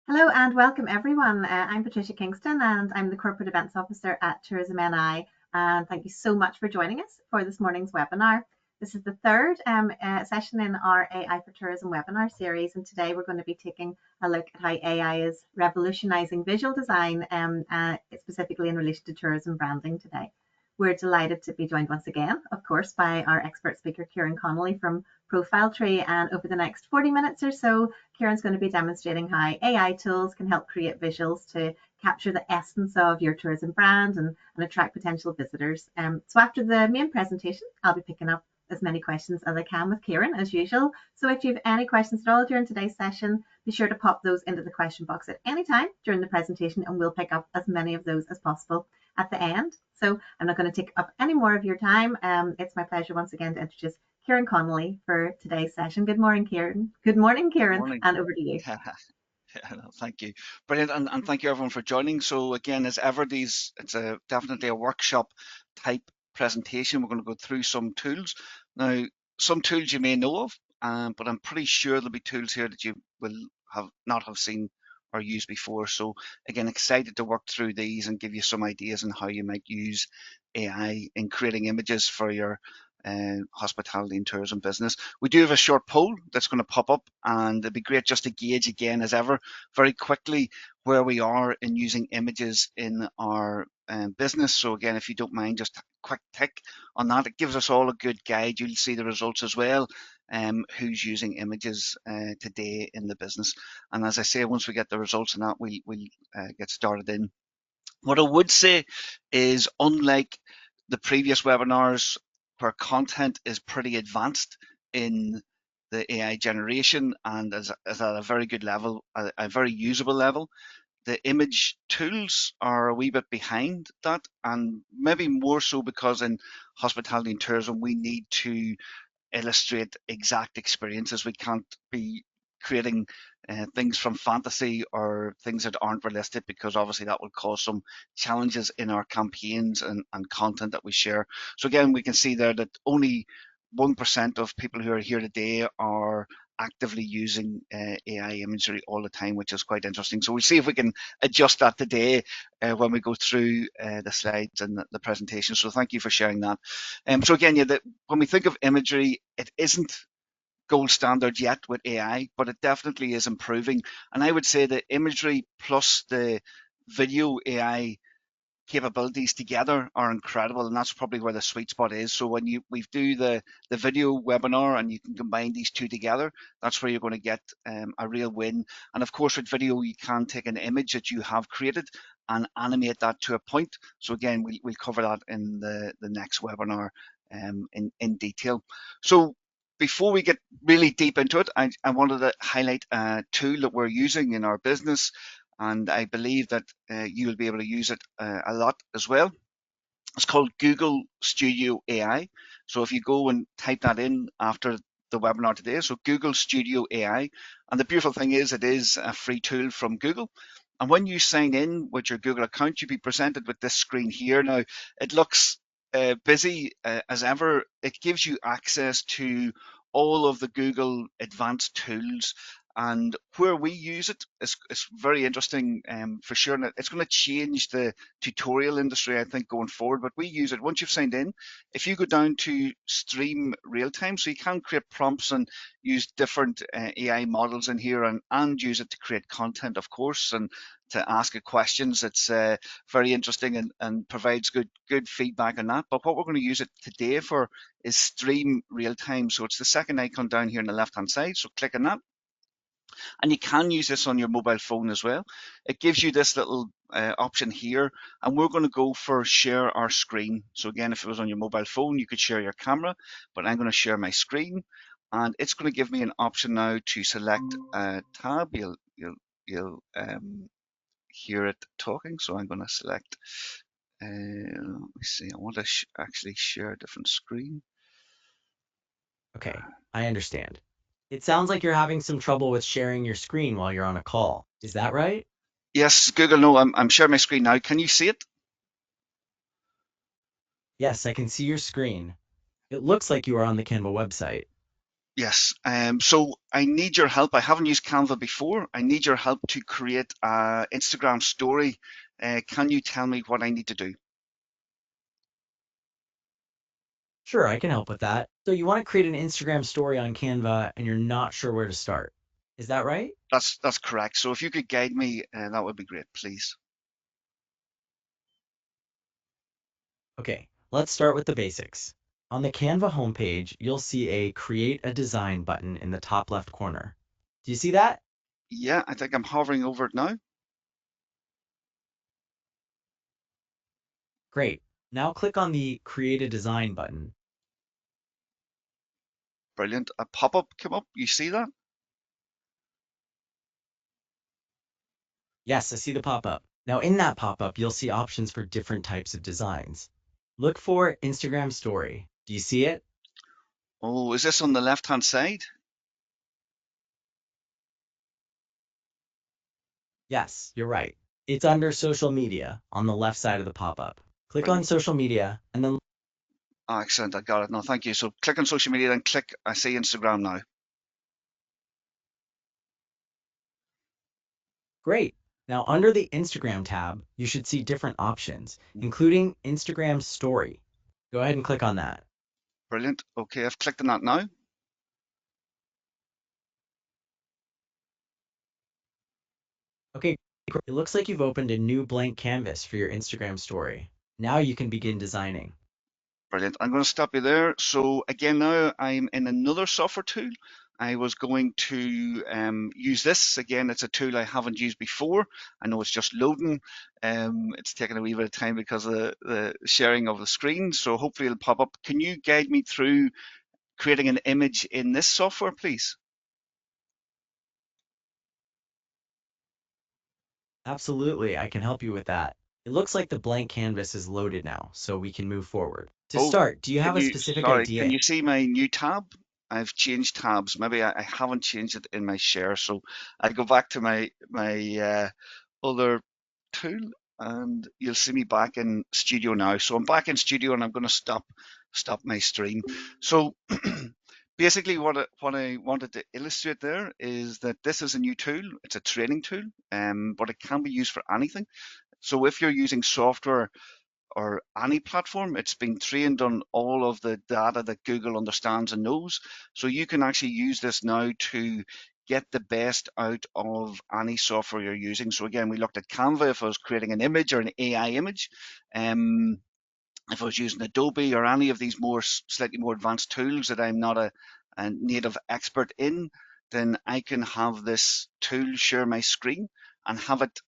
Hello and welcome everyone. I'm Patricia Kingston and I'm the Corporate Events Officer at Tourism NI. And thank you so much for joining us for this morning's webinar. This is the third session in our AI for Tourism webinar series. And today we're going to be taking a look at how AI is revolutionising visual design, specifically in relation to tourism branding today. We're delighted to be joined once again, of course, by our expert speaker, Kieran Connolly from Profile Tree. And over the next 40 minutes or so, Kieran's going to be demonstrating how AI tools can help create visuals to capture the essence of your tourism brand and attract potential visitors. So after the main presentation, I'll be picking up as many questions as I can with Kieran as usual. So if you have any questions at all during today's session, be sure to pop those into the question box at any time during the presentation and we'll pick up as many of those as possible at the end. So I'm not going to take up any more of your time. It's my pleasure once again to introduce Kieran Connolly for today's session. Good morning, Kieran. Good morning, Kieran, Morning. and over to you. Yeah, no, thank you. Brilliant, and thank you everyone for joining. So again, as ever, it's definitely a workshop type presentation. We're going to go through some tools. Now, some tools you may know of, but I'm pretty sure there'll be tools here that you will not have seen or used before. So again, excited to work through these and give you some ideas on how you might use AI in creating images for your hospitality and tourism business. We do have a short poll that's going to pop up, and it'd be great just to gauge again, as ever, very quickly where we are in using images in our business. So again, if you don't mind, just a quick tick on that. It gives us all a good guide. You'll see the results as well. Who's using images today in the business? And as I say, once we get the results on that, we'll get started in. What I would say is, unlike the previous webinars where content is pretty advanced in the AI generation and is at a very good level, a very usable level, the image tools are a wee bit behind that, and maybe more so because in hospitality and tourism we need to illustrate exact experiences. We can't be creating things from fantasy or things that aren't realistic, because obviously that will cause some challenges in our campaigns and content that we share. So again, we can see there that only 1% of people who are here today are actively using AI imagery all the time, which is quite interesting. So we'll see if we can adjust that today when we go through the slides and the presentation. So thank you for sharing that. So again, yeah, when we think of imagery, it isn't gold standard yet with AI, but it definitely is improving. And I would say the imagery plus the video AI capabilities together are incredible, and that's probably where the sweet spot is. So when we do the video webinar and you can combine these two together, that's where you're going to get a real win. And of course, with video, you can take an image that you have created and animate that to a point. So again, we'll cover that in the next webinar in detail. So before we get really deep into it, I wanted to highlight a tool that we're using in our business, and I believe that you will be able to use it a lot as well. It's called Google Studio AI. So if you go and type that in after the webinar today, so Google Studio AI, and the beautiful thing is it is a free tool from Google. And when you sign in with your Google account, you'll be presented with this screen here. Now, it looks busy as ever. It gives you access to all of the Google advanced tools, and where we use it is very interesting for sure. And it's going to change the tutorial industry, I think, going forward. But we use it once you've signed in. If you go down to stream real time, so you can create prompts and use different AI models in here, and use it to create content, of course, and to ask it questions. It's very interesting and provides good feedback on that. But what we're going to use it today for is stream real time. So it's the second icon down here on the left hand side. So click on that. And you can use this on your mobile phone as well. It gives you this little option here, and we're going to go for share our screen. So again, if it was on your mobile phone, you could share your camera, but I'm going to share my screen, and it's going to give me an option now to select a tab. You'll hear it talking, so I'm going to select. Let me see. I want to actually share a different screen. Okay, I understand. It sounds like you're having some trouble with sharing your screen while you're on a call. Is that right? Yes, Google. No, I'm sharing my screen now. Can you see it? Yes, I can see your screen. It looks like you are on the Canva website. Yes. So I need your help. I haven't used Canva before. I need your help to create a Instagram story. Can you tell me what I need to do? Sure, I can help with that. So you want to create an Instagram story on Canva and you're not sure where to start. Is that right? That's correct. So if you could guide me, that would be great, please. Okay, let's start with the basics. On the Canva homepage, you'll see a Create a Design button in the top left corner. Do you see that? Yeah, I think I'm hovering over it now. Great. Now click on the Create a Design button. Brilliant. A pop-up came up. You see that? Yes, I see the pop-up. Now in that pop-up, you'll see options for different types of designs. Look for Instagram Story. Do you see it? Oh, is this on the left-hand side? Yes, you're right. It's under Social Media on the left side of the pop-up. Click on Brilliant. Social Media and then Ah, excellent. I got it. No, thank you. So click on social media, then click. I see Instagram now. great. Now under the Instagram tab, you should see different options, including Instagram Story. Go ahead and click on that. Brilliant. Okay, I've clicked on that now. Okay, it looks like you've opened a new blank canvas for your Instagram story. Now you can begin designing. Brilliant. I'm going to stop you there. So again, now I'm in another software tool. I was going to use this. Again, it's a tool I haven't used before. I know it's just loading. It's taking a wee bit of time because of the sharing of the screen. So hopefully it'll pop up. Can you guide me through creating an image in this software, please? Absolutely, I can help you with that. It looks like the blank canvas is loaded now, so we can move forward. To Oh, start, do you have can a you, specific sorry, can idea? you see my new tab? I've changed tabs. Maybe I haven't changed it in my share. So I go back to my other tool and you'll see me back in studio now. So I'm back in studio and I'm going to stop my stream. So basically what I wanted to illustrate there is that this is a new tool. It's a training tool, but it can be used for anything. So if you're using software or any platform, it's been trained on all of the data that Google understands and knows. So you can actually use this now to get the best out of any software you're using. So again, we looked at Canva if I was creating an image or an AI image. Um, if I was using Adobe or any of these slightly more advanced tools that I'm not a native expert in, then I can have this tool share my screen and have it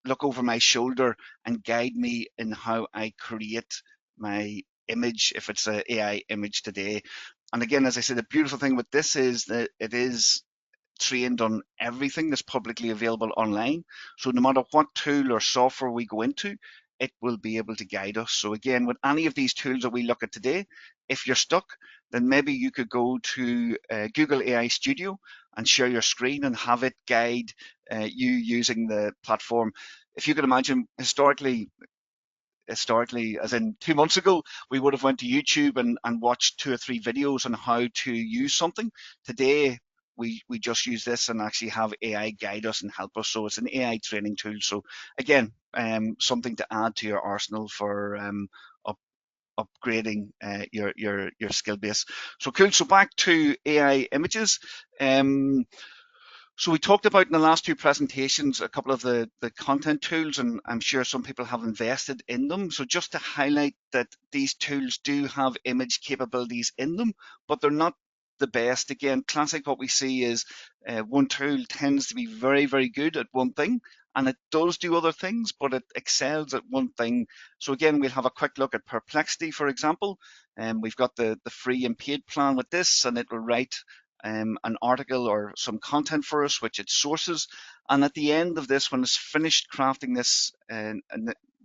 look over my shoulder and guide me in how I create my image if it's an AI image today. And again, as I said, the beautiful thing with this is that it is trained on everything that's publicly available online. So no matter what tool or software we go into, it will be able to guide us. So again, with any of these tools that we look at today, if you're stuck, then maybe you could go to Google AI Studio and share your screen and have it guide you using the platform. If you could imagine historically, as in 2 months ago, we would have went to YouTube and watched 2 or 3 videos on how to use something. Today, we just use this and actually have AI guide us and help us. So it's an AI training tool. So again, something to add to your arsenal for up, upgrading your skill base. So cool. So back to AI images. Um, so we talked about in the last 2 presentations a couple of the content tools, and I'm sure some people have invested in them. So just to highlight that these tools do have image capabilities in them, but they're not the best. Again, classic what we see is one tool tends to be very, very good at one thing, and it does do other things, but it excels at one thing. So again, we'll have a quick look at Perplexity, for example. We've got the free and paid plan with this, and it will write an article or some content for us, which it sources. And at the end of this, when it's finished crafting this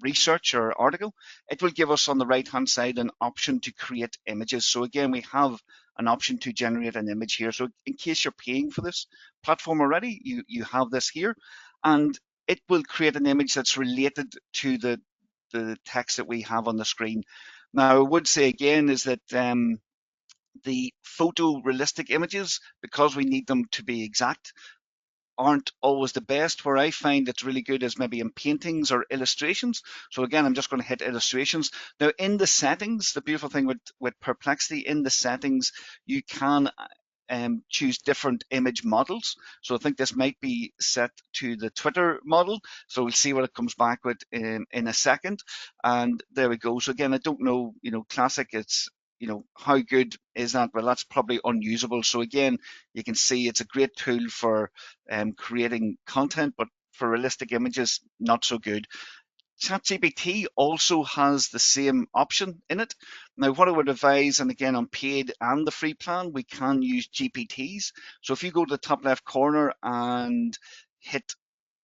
research or article, it will give us on the right hand side an option to create images. So again, we have an option to generate an image here. So in case you're paying for this platform already, you have this here, and it will create an image that's related to the text that we have on the screen. Now, I would say again is that the photorealistic images, because we need them to be exact, aren't always the best. Where I find it's really good is maybe in paintings or illustrations. So again, I'm just going to hit illustrations. Now in the settings, the beautiful thing with Perplexity, in the settings, you can choose different image models. So I think this might be set to the Twitter model. So we'll see what it comes back with in a second. And there we go. So again, I don't know, classic, it's, how good is that? Well, that's probably unusable. So again, you can see it's a great tool for creating content, but for realistic images, not so good. ChatGPT also has the same option in it. Now, what I would advise, and again, on paid and the free plan, we can use GPTs. So if you go to the top left corner and hit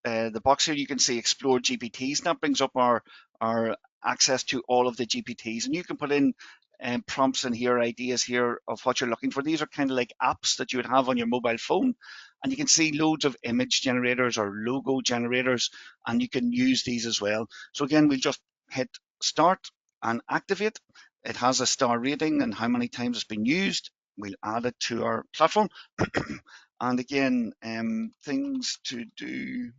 the box here, you can see Explore GPTs. That brings up our access to all of the GPTs, and you can put in prompts in here, ideas here of what you're looking for. These are kind of like apps that you would have on your mobile phone, and you can see loads of image generators or logo generators, and you can use these as well. So again, we'll just hit Start and activate. It has a star rating and how many times it's been used. We'll add it to our platform. And again, things to do.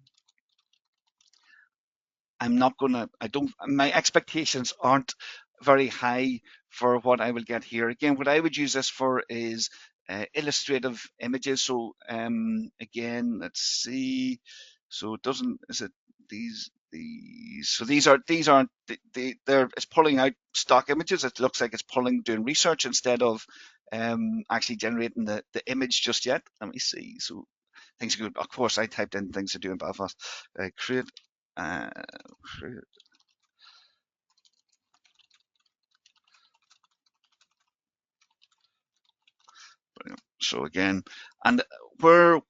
My expectations aren't very high for what I will get here. Again, what I would use this for is illustrative images. So again, let's see. So it doesn't, is it these? So these aren't, it's pulling out stock images. It looks like it's doing research instead of actually generating the image just yet. Let me see. So things are good. Of course, I typed in things to do in Belfast. Create uh, so again, and where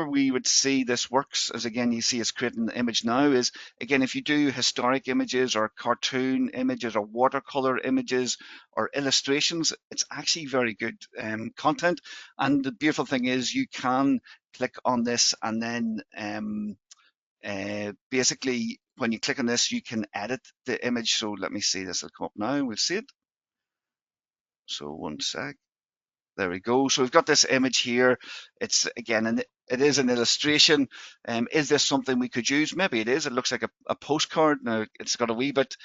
we would see this works is, again, you see it's creating the image now, is again, if you do historic images or cartoon images or watercolor images or illustrations, it's actually very good content. And the beautiful thing is you can click on this, and then basically when you click on this, you can edit the image. So let me see, this will come up now, we'll see it. So one sec. There we go. So we've got this image here. It's again, and it is an illustration. Is this something we could use? Maybe it is. It looks like a postcard. Now it's got a wee bit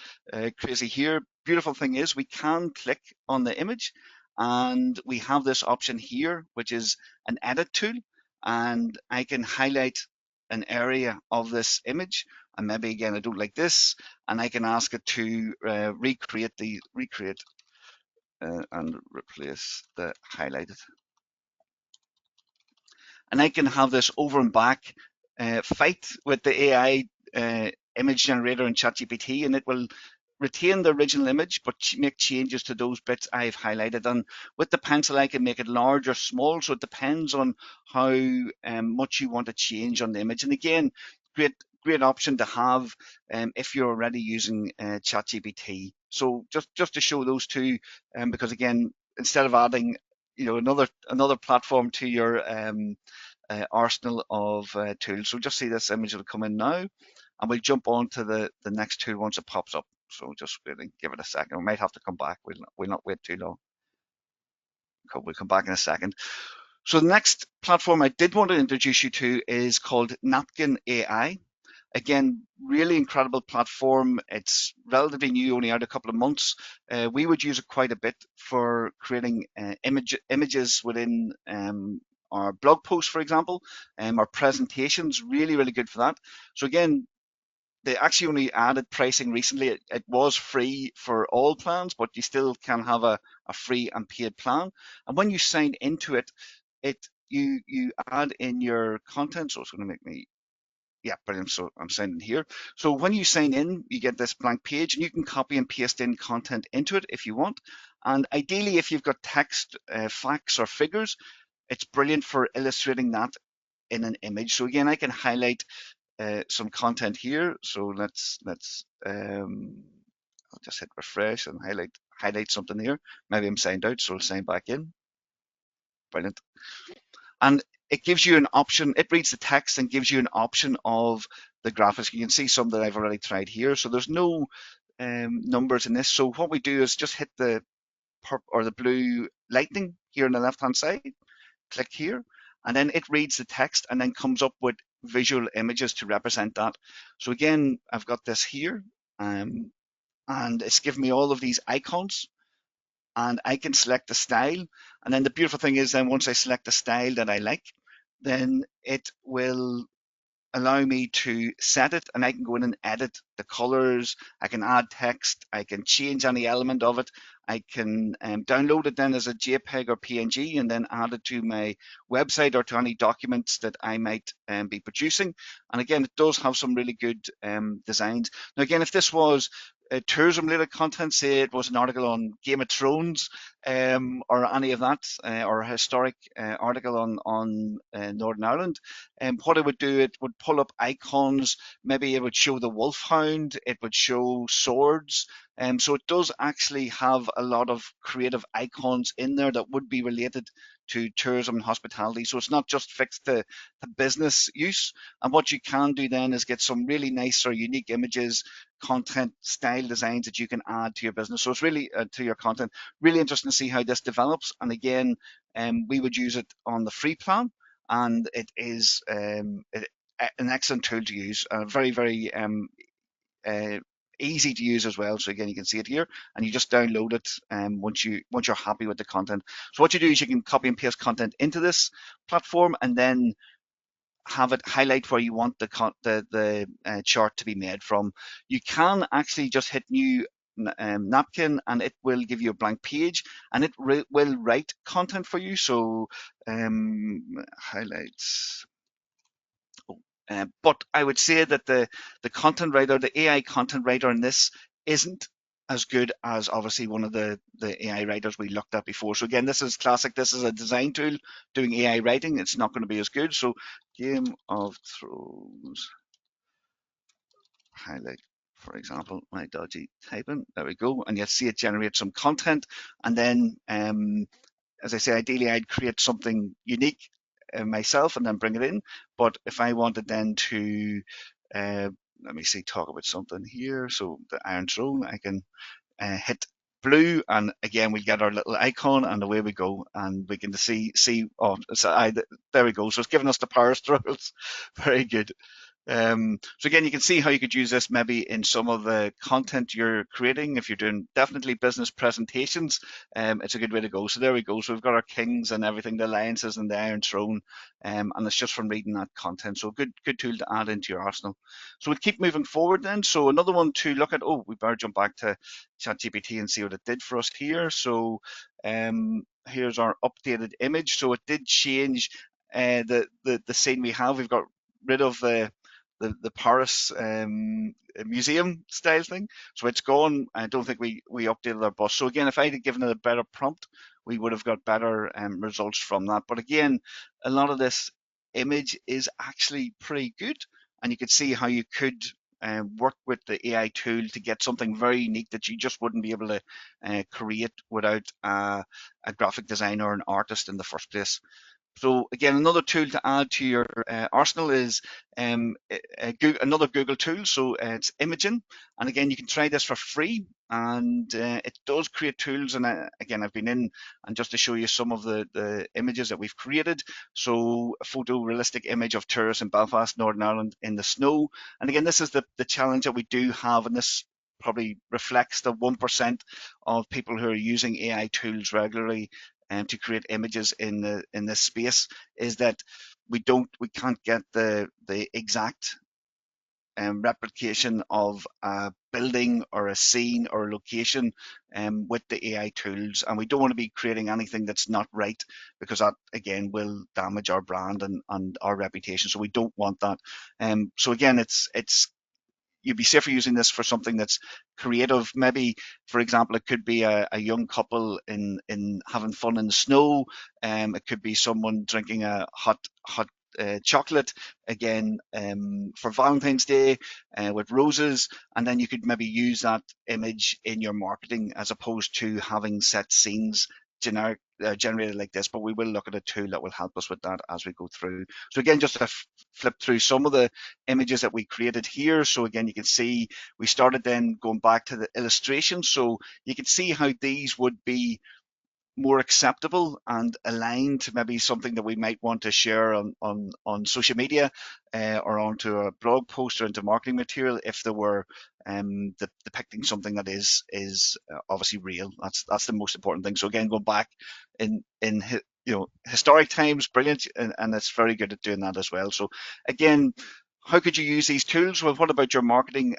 crazy here. Beautiful thing is we can click on the image, and we have this option here, which is an edit tool, and I can highlight an area of this image. And maybe again, I don't like this, and I can ask it to recreate and replace the highlighted. And I can have this over and back fight with the AI image generator in ChatGPT, and it will retain the original image but make changes to those bits I've highlighted. And with the pencil, I can make it large or small, so it depends on how much you want to change on the image. And again, great option to have if you're already using ChatGPT. So just to show those two, because again, instead of adding another platform to your arsenal of tools. So just see this image will come in now, and we'll jump on to the next tool once it pops up. So just really give it a second. We might have to come back. We'll not wait too long. We'll come back in a second. So the next platform I did want to introduce you to is called Napkin AI. Again, really incredible platform. It's relatively new, only out a couple of months. We would use it quite a bit for creating images within our blog posts, for example, our presentations. Really, really good for that. So again, they actually only added pricing recently. It was free for all plans, but you still can have a free and paid plan. And when you sign into it, you add in your content. So it's going to make me, yeah, brilliant. So I'm signing here. So when you sign in, you get this blank page, and you can copy and paste in content into it if you want. And ideally, if you've got text, facts, or figures, it's brilliant for illustrating that in an image. So again, I can highlight some content here. So I'll just hit refresh and highlight something here. Maybe I'm signed out, so I'll sign back in. Brilliant. And it gives you an option. It reads the text and gives you an option of the graphics. You can see some that I've already tried here. So there's no numbers in this. So what we do is just hit the or the blue lightning here on the left hand side. Click here, and then it reads the text and then comes up with visual images to represent that. So again, I've got this here, and it's giving me all of these icons, and I can select the style. And then the beautiful thing is, then once I select the style that I like, then it will allow me to set it, and I can go in and edit the colors. I can add text. I can change any element of it. I can download it then as a JPEG or PNG and then add it to my website or to any documents that I might be producing. And again, it does have some really good designs. Now, again, if this was tourism related content, say it was an article on Game of Thrones or any of that, or a historic article on Northern Ireland, what it would do, it would pull up icons. Maybe it would show the wolfhound, it would show swords. So it does actually have a lot of creative icons in there that would be related to tourism and hospitality. So it's not just fixed to business use. And what you can do then is get some really nice or unique images, content, style designs that you can add to your business. So it's really to your content. Really interesting to see how this develops. And again, we would use it on the free plan, and it is an excellent tool to use. Very, very uh, easy to use as well. So again, you can see it here, and you just download it once you're happy with the content. So what you do is you can copy and paste content into this platform, and then have it highlight where you want the chart to be made from. You can actually just hit new napkin, and it will give you a blank page, and it will write content for you. So highlights. But I would say that the content writer, the AI content writer in this isn't as good as obviously one of the AI writers we looked at before. So again, this is classic. This is a design tool doing AI writing. It's not going to be as good. So Game of Thrones highlight, for example, my dodgy typing. There we go. And you see it generate some content. And then, as I say, ideally I'd create something unique myself and then bring it in. But if I wanted then to, let me see, talk about something here. So the Iron Throne, I can hit blue, and again we get our little icon, and away we go, and we can see. Oh, so there we go. So it's giving us the power struggles. Very good. So again, you can see how you could use this maybe in some of the content you're creating. If you're doing definitely business presentations, it's a good way to go. So there we go. So we've got our kings and everything, the alliances and the Iron Throne, and it's just from reading that content. So good tool to add into your arsenal. So we'll keep moving forward then. So another one to look at. Oh, we better jump back to ChatGPT and see what it did for us here. So here's our updated image. So it did change the scene we have. We've got rid of the Paris museum style thing. So it's gone. I don't think we updated our bus. So again, if I had given it a better prompt, we would have got better results from that. But again, a lot of this image is actually pretty good, and you could see how you could work with the AI tool to get something very unique that you just wouldn't be able to create without a graphic designer or an artist in the first place. So again, another tool to add to your arsenal is another Google tool. So it's Imagen, and again, you can try this for free, and it does create tools. And again, I've been in, and just to show you some of the images that we've created. So a photorealistic image of tourists in Belfast, Northern Ireland, in the snow. And again, this is the challenge that we do have, and this probably reflects the 1% of people who are using AI tools regularly to create images in this space, is that we can't get the exact replication of a building or a scene or a location with the AI tools, and we don't want to be creating anything that's not right, because that again will damage our brand and our reputation. So we don't want that. So again, it's you'd be safer using this for something that's creative. Maybe, for example, it could be a young couple in having fun in the snow. It could be someone drinking a hot chocolate, again, for Valentine's Day with roses. And then you could maybe use that image in your marketing, as opposed to having set scenes, generic generated like this, but we will look at a tool that will help us with that as we go through. So again, just to flip through some of the images that we created here. So again, you can see we started then going back to the illustration. So you can see how these would be more acceptable and aligned to maybe something that we might want to share on social media, or onto a blog post or into marketing material if they were depicting something that is obviously real. That's the most important thing. So again, going back in historic times, brilliant, and it's very good at doing that as well. So again, how could you use these tools? Well, what about your marketing?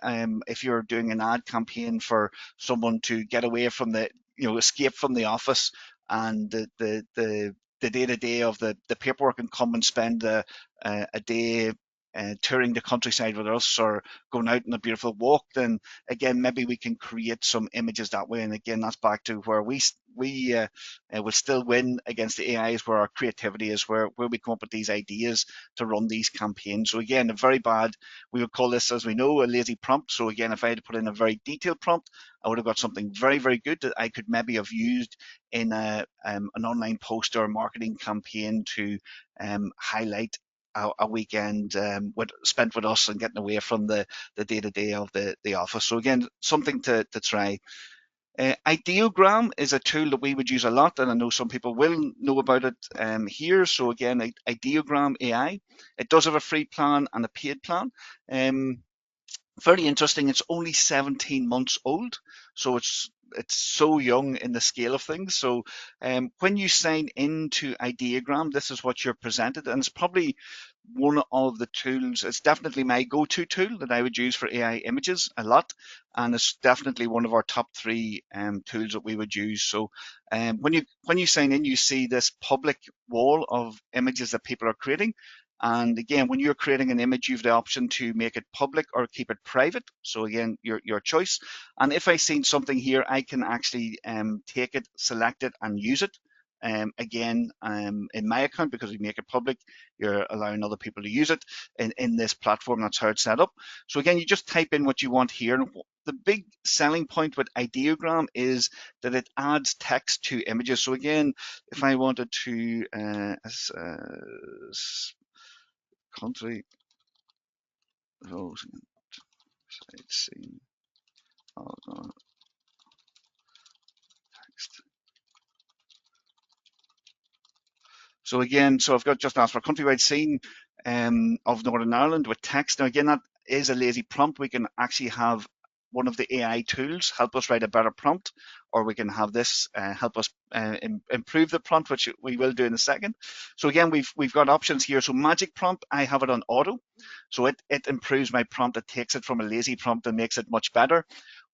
If you're doing an ad campaign for someone to get away from the, escape from the office and the day-to-day of the paperwork, and come and spend a day touring the countryside with us, or going out on a beautiful walk, then again, maybe we can create some images that way. And again, that's back to where we will still win against the AIs, where our creativity is, where we come up with these ideas to run these campaigns. So again, a very bad, we would call this, as we know, a lazy prompt. So again, if I had to put in a very detailed prompt, I would have got something very, very good that I could maybe have used in an online post or marketing campaign to highlight a weekend spent with us and getting away from the day-to-day of the office. So again, something to try. Ideogram is a tool that we would use a lot, and I know some people will know about it here. So again, Ideogram AI, it does have a free plan and a paid plan. Very interesting. It's only 17 months old, so it's so young in the scale of things. So when you sign into Ideogram, this is what you're presented, and it's probably one of the tools. It's definitely my go-to tool that I would use for AI images a lot, and it's definitely one of our top three tools that we would use. So when you sign in, you see this public wall of images that people are creating. And again, when you're creating an image, you have the option to make it public or keep it private. So again, your choice. And if I seen something here, I can actually take it, select it, and use it. Again, in my account, because we make it public, you're allowing other people to use it in this platform. That's how it's set up. So again, you just type in what you want here. And the big selling point with Ideogram is that it adds text to images. So again, if I wanted to country roads and sightseeing, text. So again, so I've got just asked for a countrywide scene of Northern Ireland with text. Now again, that is a lazy prompt. We can actually have one of the AI tools help us write a better prompt, or we can have this help us improve the prompt, which we will do in a second. So again, we've got options here. So magic prompt, I have it on auto. So it improves my prompt. It takes it from a lazy prompt and makes it much better.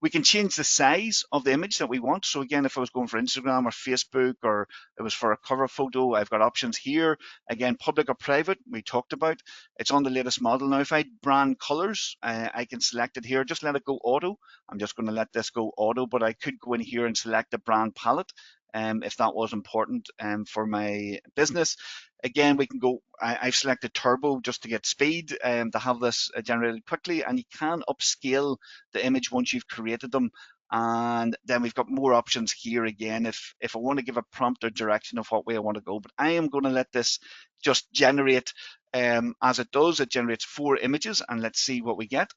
We can change the size of the image that we want. So again, if I was going for Instagram or Facebook, or it was for a cover photo, I've got options here. Again, public or private, we talked about. It's on the latest model. Now, if I brand colors, I can select it here. Just let it go auto. I'm just going to let this go auto, but I could go in here and select the brand palette if that was important for my business. Again, we can go, I've selected turbo just to get speed to have this generated quickly, and you can upscale the image once you've created them. And then we've got more options here again if I want to give a prompt or direction of what way I want to go. But I am going to let this just generate as it does. It generates 4 images, and let's see what we get.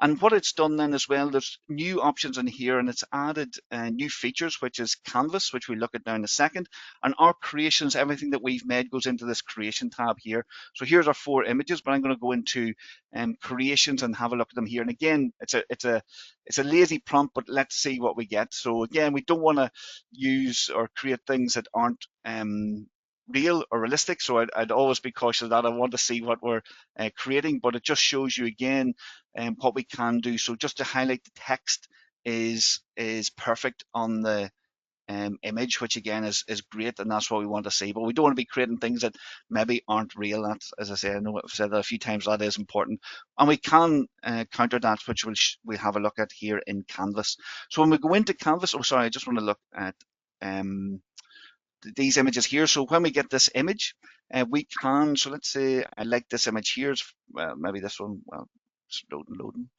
And what it's done then as well, there's new options in here, and it's added new features, which is Canvas, which we'll look at now in a second. And our creations, everything that we've made goes into this creation tab here. So here's our 4 images, but I'm going to go into creations and have a look at them here. And again, it's a lazy prompt, but let's see what we get. So again, we don't want to use or create things that aren't real or realistic, so I'd always be cautious of that. I want to see what we're creating, but it just shows you again what we can do. So just to highlight, the text is perfect on the image, which again is great, and that's what we want to see. But we don't want to be creating things that maybe aren't real. That's, as I say, I know I've said that a few times, that is important, and we can counter that, which we'll have a look at here in Canvas. So when we go into Canvas, I just want to look at these images here. So when we get this image, we can, so let's say I like this image here, well, maybe this one, well, it's loading.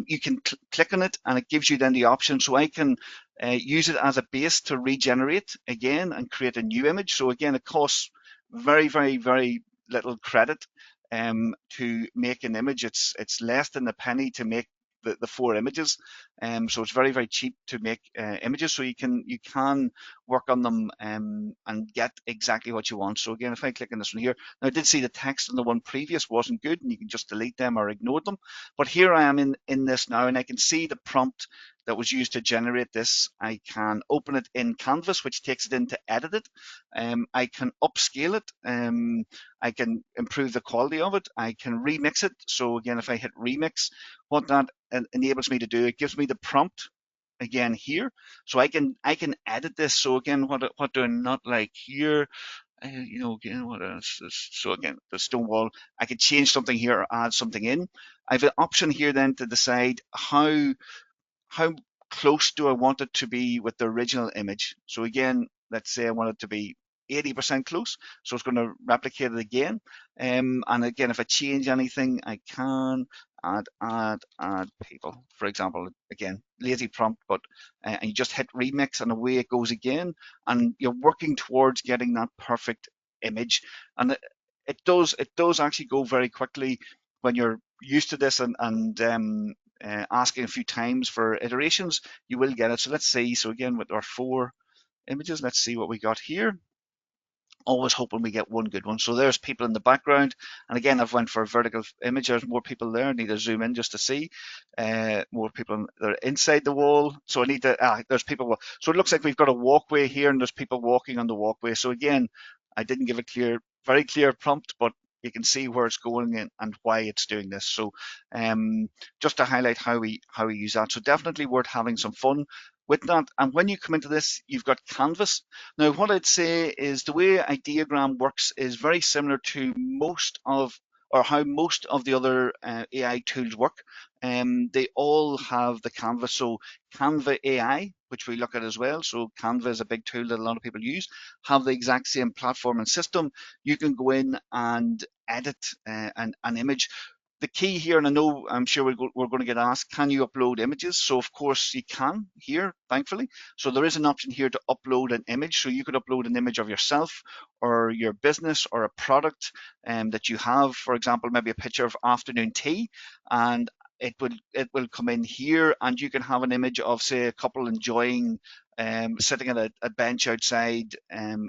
You can click on it, and it gives you then the option. So I can use it as a base to regenerate again and create a new image. So again, it costs very, very, very little credit to make an image. It's less than a penny to make the 4 images. So it's very, very cheap to make images. So you can work on them and get exactly what you want. So again, if I click on this one here, now I did see the text on the one previous wasn't good, and you can just delete them or ignore them. But here I am in this now, and I can see the prompt that was used to generate this. I can open it in Canvas, which takes it in to edit it. I can upscale it. I can improve the quality of it. I can remix it. So again, if I hit remix, what that enables me to do, it gives me the prompt again here, so I can edit this. So again, what do I not like here? Again, what else? So again, the stone wall, I could change something here or add something in. I have an option here then to decide how close do I want it to be with the original image. So again, let's say I want it to be 80% close, so it's going to replicate it again. And again, if I change anything, I can add people, for example. Again, lazy prompt, but and you just hit remix and away it goes again, and you're working towards getting that perfect image. And it does actually go very quickly when you're used to this, and asking a few times for iterations, you will get it. So let's see. So again, with our 4 images, let's see what we got here. Always hoping we get one good one. So there's people in the background, and again, I've went for a vertical image. There's more people there. I need to zoom in just to see more people. They're inside the wall, so I need to. There's people. So it looks like we've got a walkway here, and there's people walking on the walkway. So again, I didn't give a very clear prompt, but you can see where it's going and why it's doing this. So just to highlight how we use that. So definitely worth having some fun with that. And when you come into this, you've got Canvas. Now, what I'd say is the way Ideogram works is very similar to how most of the other AI tools work. They all have the Canvas. So Canva AI, which we look at as well. So Canva is a big tool that a lot of people use, have the exact same platform and system. You can go in and edit an image. The key here, and I'm sure we're going to get asked, can you upload images? So of course you can here, thankfully. So there is an option here to upload an image. So you could upload an image of yourself or your business or a product that you have, for example, maybe a picture of afternoon tea, and it will come in here, and you can have an image of, say, a couple enjoying sitting at a bench outside,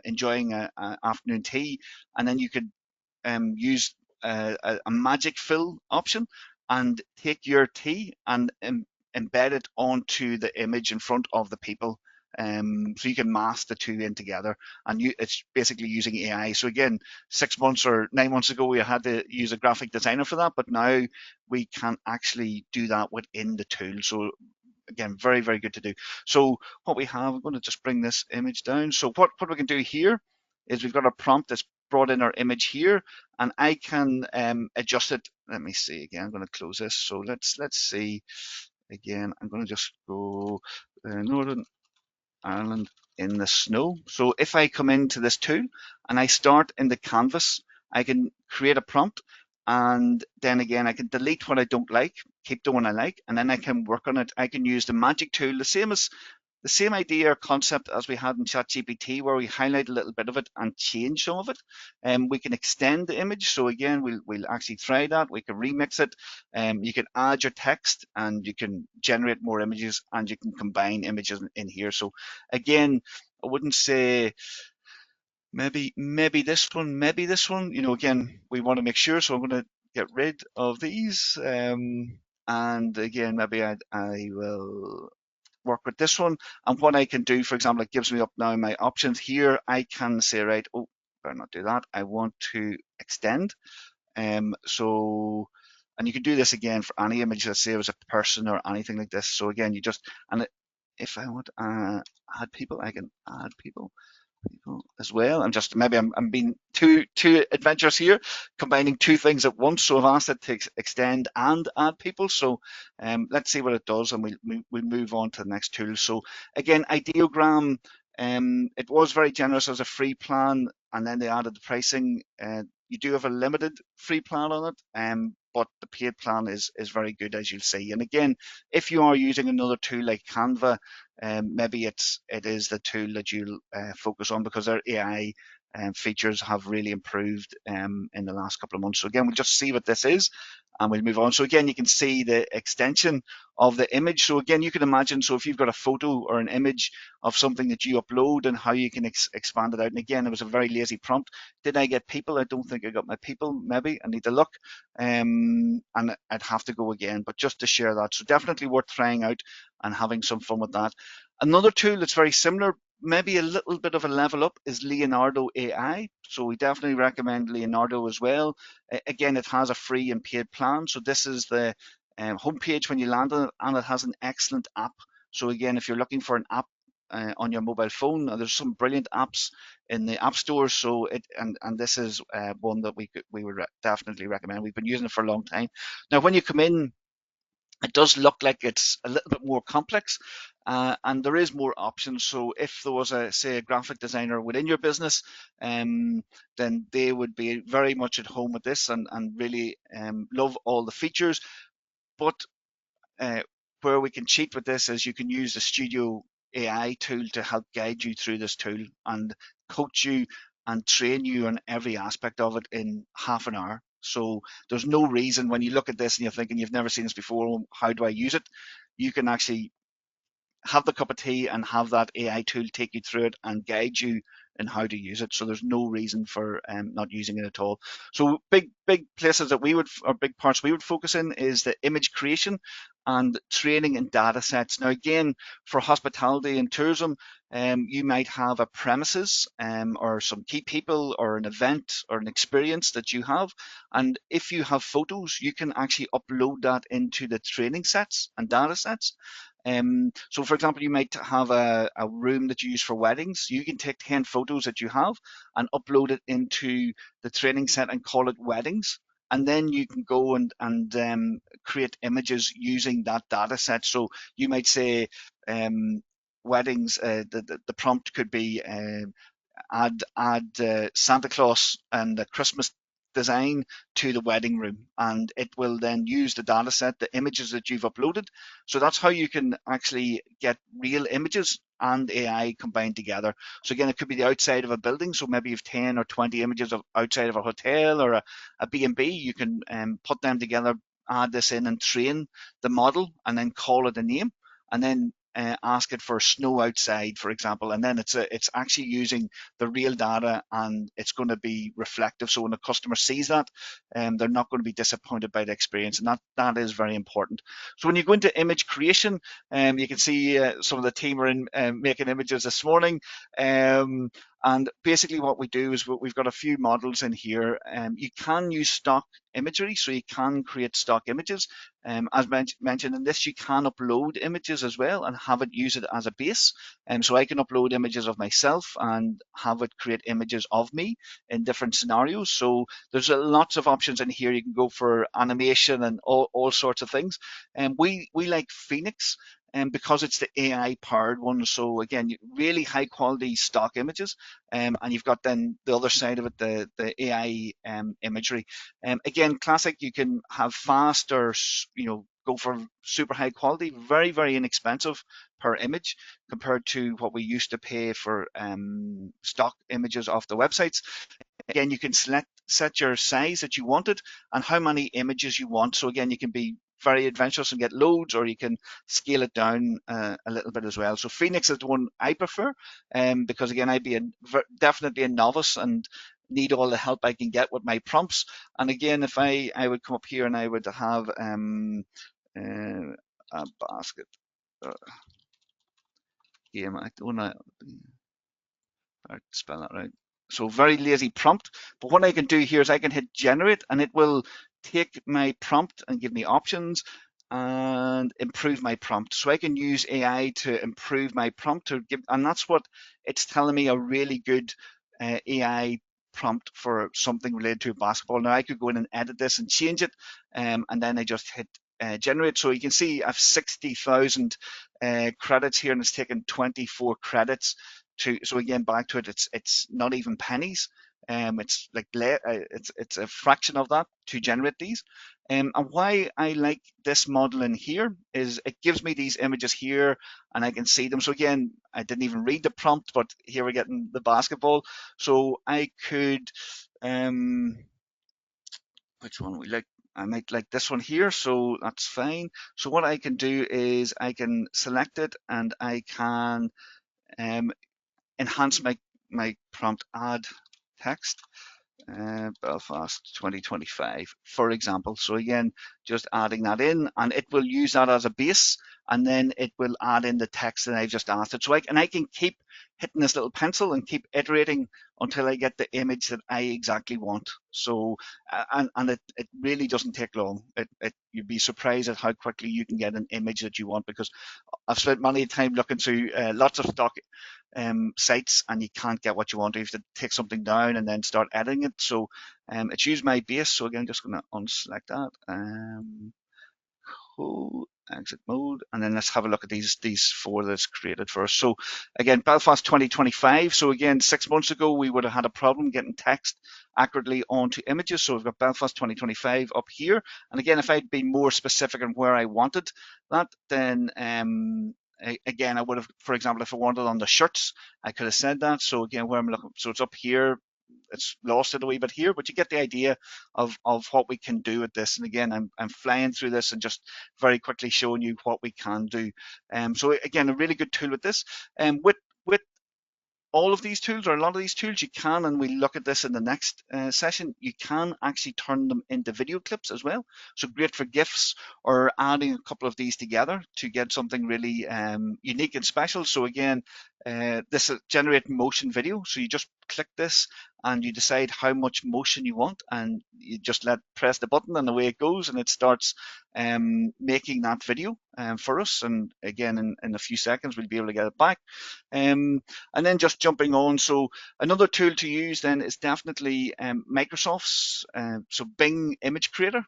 enjoying a afternoon tea, and then you could use a magic fill option and take your tea and embed it onto the image in front of the people. So you can mask the two in together, and it's basically using AI. So again, 6 months or 9 months ago, we had to use a graphic designer for that, but now we can actually do that within the tool. So again, very, very good to do. So what we have, I'm going to just bring this image down. So what we can do here is we've got a prompt that's brought in our image here, and I can adjust it. Let me see again. I'm going to close this. So let's see again. I'm going to just go Northern Ireland in the snow. So if I come into this tool and I start in the canvas, I can create a prompt, and then again I can delete what I don't like, keep the one I like, and then I can work on it. I can use the magic tool, the same idea or concept as we had in ChatGPT, where we highlight a little bit of it and change some of it. We can extend the image. So again, we'll actually try that. We can remix it. You can add your text, and you can generate more images, and you can combine images in here. So again, I wouldn't say maybe this one, maybe this one. Again, we want to make sure. So I'm going to get rid of these. And again, maybe I will work with this one. And what I can do, for example, it gives me up now my options here. I can say, right, oh, better not do that. I want to extend. So, and you can do this again for any image, let's say it was a person or anything like this. So again, if I want to add people, I can add people as well. I'm being too adventurous here, combining two things at once. So I've asked it to extend and add people. So let's see what it does, and we'll move on to the next tool. So again, Ideogram, it was very generous as a free plan, and then they added the pricing. You do have a limited free plan on it, but the paid plan is very good, as you'll see. And again, if you are using another tool like Canva, maybe it is the tool that you'll focus on, because their AI features have really improved in the last couple of months. So again, we'll just see what this is and we'll move on. So again, you can see the extension of the image. So again, you can imagine, so if you've got a photo or an image of something that you upload, and how you can expand it out. And again, it was a very lazy prompt. Did I get people? I don't think I got my people. Maybe I need to look, and I'd have to go again, but just to share that. So definitely worth trying out and having some fun with that. Another tool that's very similar, maybe a little bit of a level up, is Leonardo AI. So we definitely recommend Leonardo as well. Again, it has a free and paid plan. So this is the homepage when you land on it, and it has an excellent app. So again, if you're looking for an app on your mobile phone, there's some brilliant apps in the app store. So and this is one that we would definitely recommend. We've been using it for a long time. Now, when you come in, it does look like it's a little bit more complex, and there is more options. So if there was say a graphic designer within your business, then they would be very much at home with this, and really love all the features. But uh, where we can cheat with this is you can use the Studio AI tool to help guide you through this tool and coach you and train you on every aspect of it in half an hour. So there's no reason, when you look at this and you're thinking you've never seen this before, well, how do I use it? You can actually have the cup of tea and have that AI tool take you through it and guide you in how to use it. So there's no reason for not using it at all. So big places that we would, or big parts we would focus in, is the image creation and training and data sets. Now again, for hospitality and tourism, you might have a premises or some key people or an event or an experience that you have. And if you have photos, you can actually upload that into the training sets and data sets. So for example, you might have a room that you use for weddings. You can take 10 photos that you have and upload it into the training set and call it weddings. And then you can go and create images using that data set. So you might say weddings, the prompt could be add Santa Claus and the Christmas design to the wedding room, and it will then use the data set, the images that you've uploaded. So that's how you can actually get real images and AI combined together. So again, it could be the outside of a building. So maybe you've 10 or 20 images of outside of a hotel or a B&B. You can put them together, add this in and train the model, and then call it a name, and then ask it for snow outside, for example, and then it's actually using the real data, and it's going to be reflective. So when the customer sees that, they're not going to be disappointed by the experience, and that is very important. So when you go into image creation, you can see some of the team are in making images this morning. And basically what we do is we've got a few models in here. You can use stock imagery, so you can create stock images. As mentioned in this, you can upload images as well and have it use it as a base. So I can upload images of myself and have it create images of me in different scenarios. So there's lots of options in here. You can go for animation and all sorts of things. And we like Phoenix, because it's the AI powered one. So again, really high quality stock images, and you've got then the other side of it, the AI imagery. Again, classic, you can have fast or go for super high quality, very inexpensive per image compared to what we used to pay for stock images off the websites. Again, you can set your size that you wanted and how many images you want. So again, you can be very adventurous and get loads, or you can scale it down a little bit as well. So Phoenix is the one I prefer, because again, I'd be definitely a novice and need all the help I can get with my prompts. And again, if I would come up here and I would have a basket game. I don't know how to spell that right. So very lazy prompt. But what I can do here is I can hit generate, and it will take my prompt and give me options and improve my prompt. So I can use AI to improve my prompt to give, and that's what it's telling me, a really good AI prompt for something related to basketball. Now I could go in and edit this and change it, and then I just hit generate. So you can see I've 60,000 credits here, and it's taken 24 credits to. So again, back to it, it's not even pennies. It's like it's a fraction of that to generate these. And why I like this model in here is it gives me these images here and I can see them. So again, I didn't even read the prompt, but here we're getting the basketball. So I could, which one we like? I might like this one here, so that's fine. So what I can do is I can select it and I can um, enhance my prompt, add text, Belfast 2025, for example. So again, just adding that in, and it will use that as a base, and then it will add in the text that I've just asked it. So I can keep hitting this little pencil and keep iterating until I get the image that I exactly want. So and it really doesn't take long. You'd be surprised at how quickly you can get an image that you want, because I've spent many time looking through lots of stock sites and you can't get what you want. You have to take something down and then start editing it. So it's used my base. So again, just going to unselect that. Cool. Exit mode, and then let's have a look at these four that's created for us. So again, Belfast 2025. So again, 6 months ago we would have had a problem getting text accurately onto images. So we've got Belfast 2025 up here, and again, if I'd been more specific on where I wanted that, then again, I would have, for example, if I wanted on the shirts, I could have said that. So again, where I'm looking, so it's up here. It's lost it a wee bit here, but you get the idea of what we can do with this. And again, I'm flying through this and just very quickly showing you what we can do. So again, a really good tool with this. With all of these tools, or a lot of these tools, you can, and we'll look at this in the next session, you can actually turn them into video clips as well. So great for GIFs or adding a couple of these together to get something really unique and special. So again, this is generate motion video. So you just click this and you decide how much motion you want, and you just press the button and away it goes, and it starts making that video for us. And again, in a few seconds, we'll be able to get it back. And then just jumping on, so another tool to use then is definitely Microsoft's so Bing Image Creator.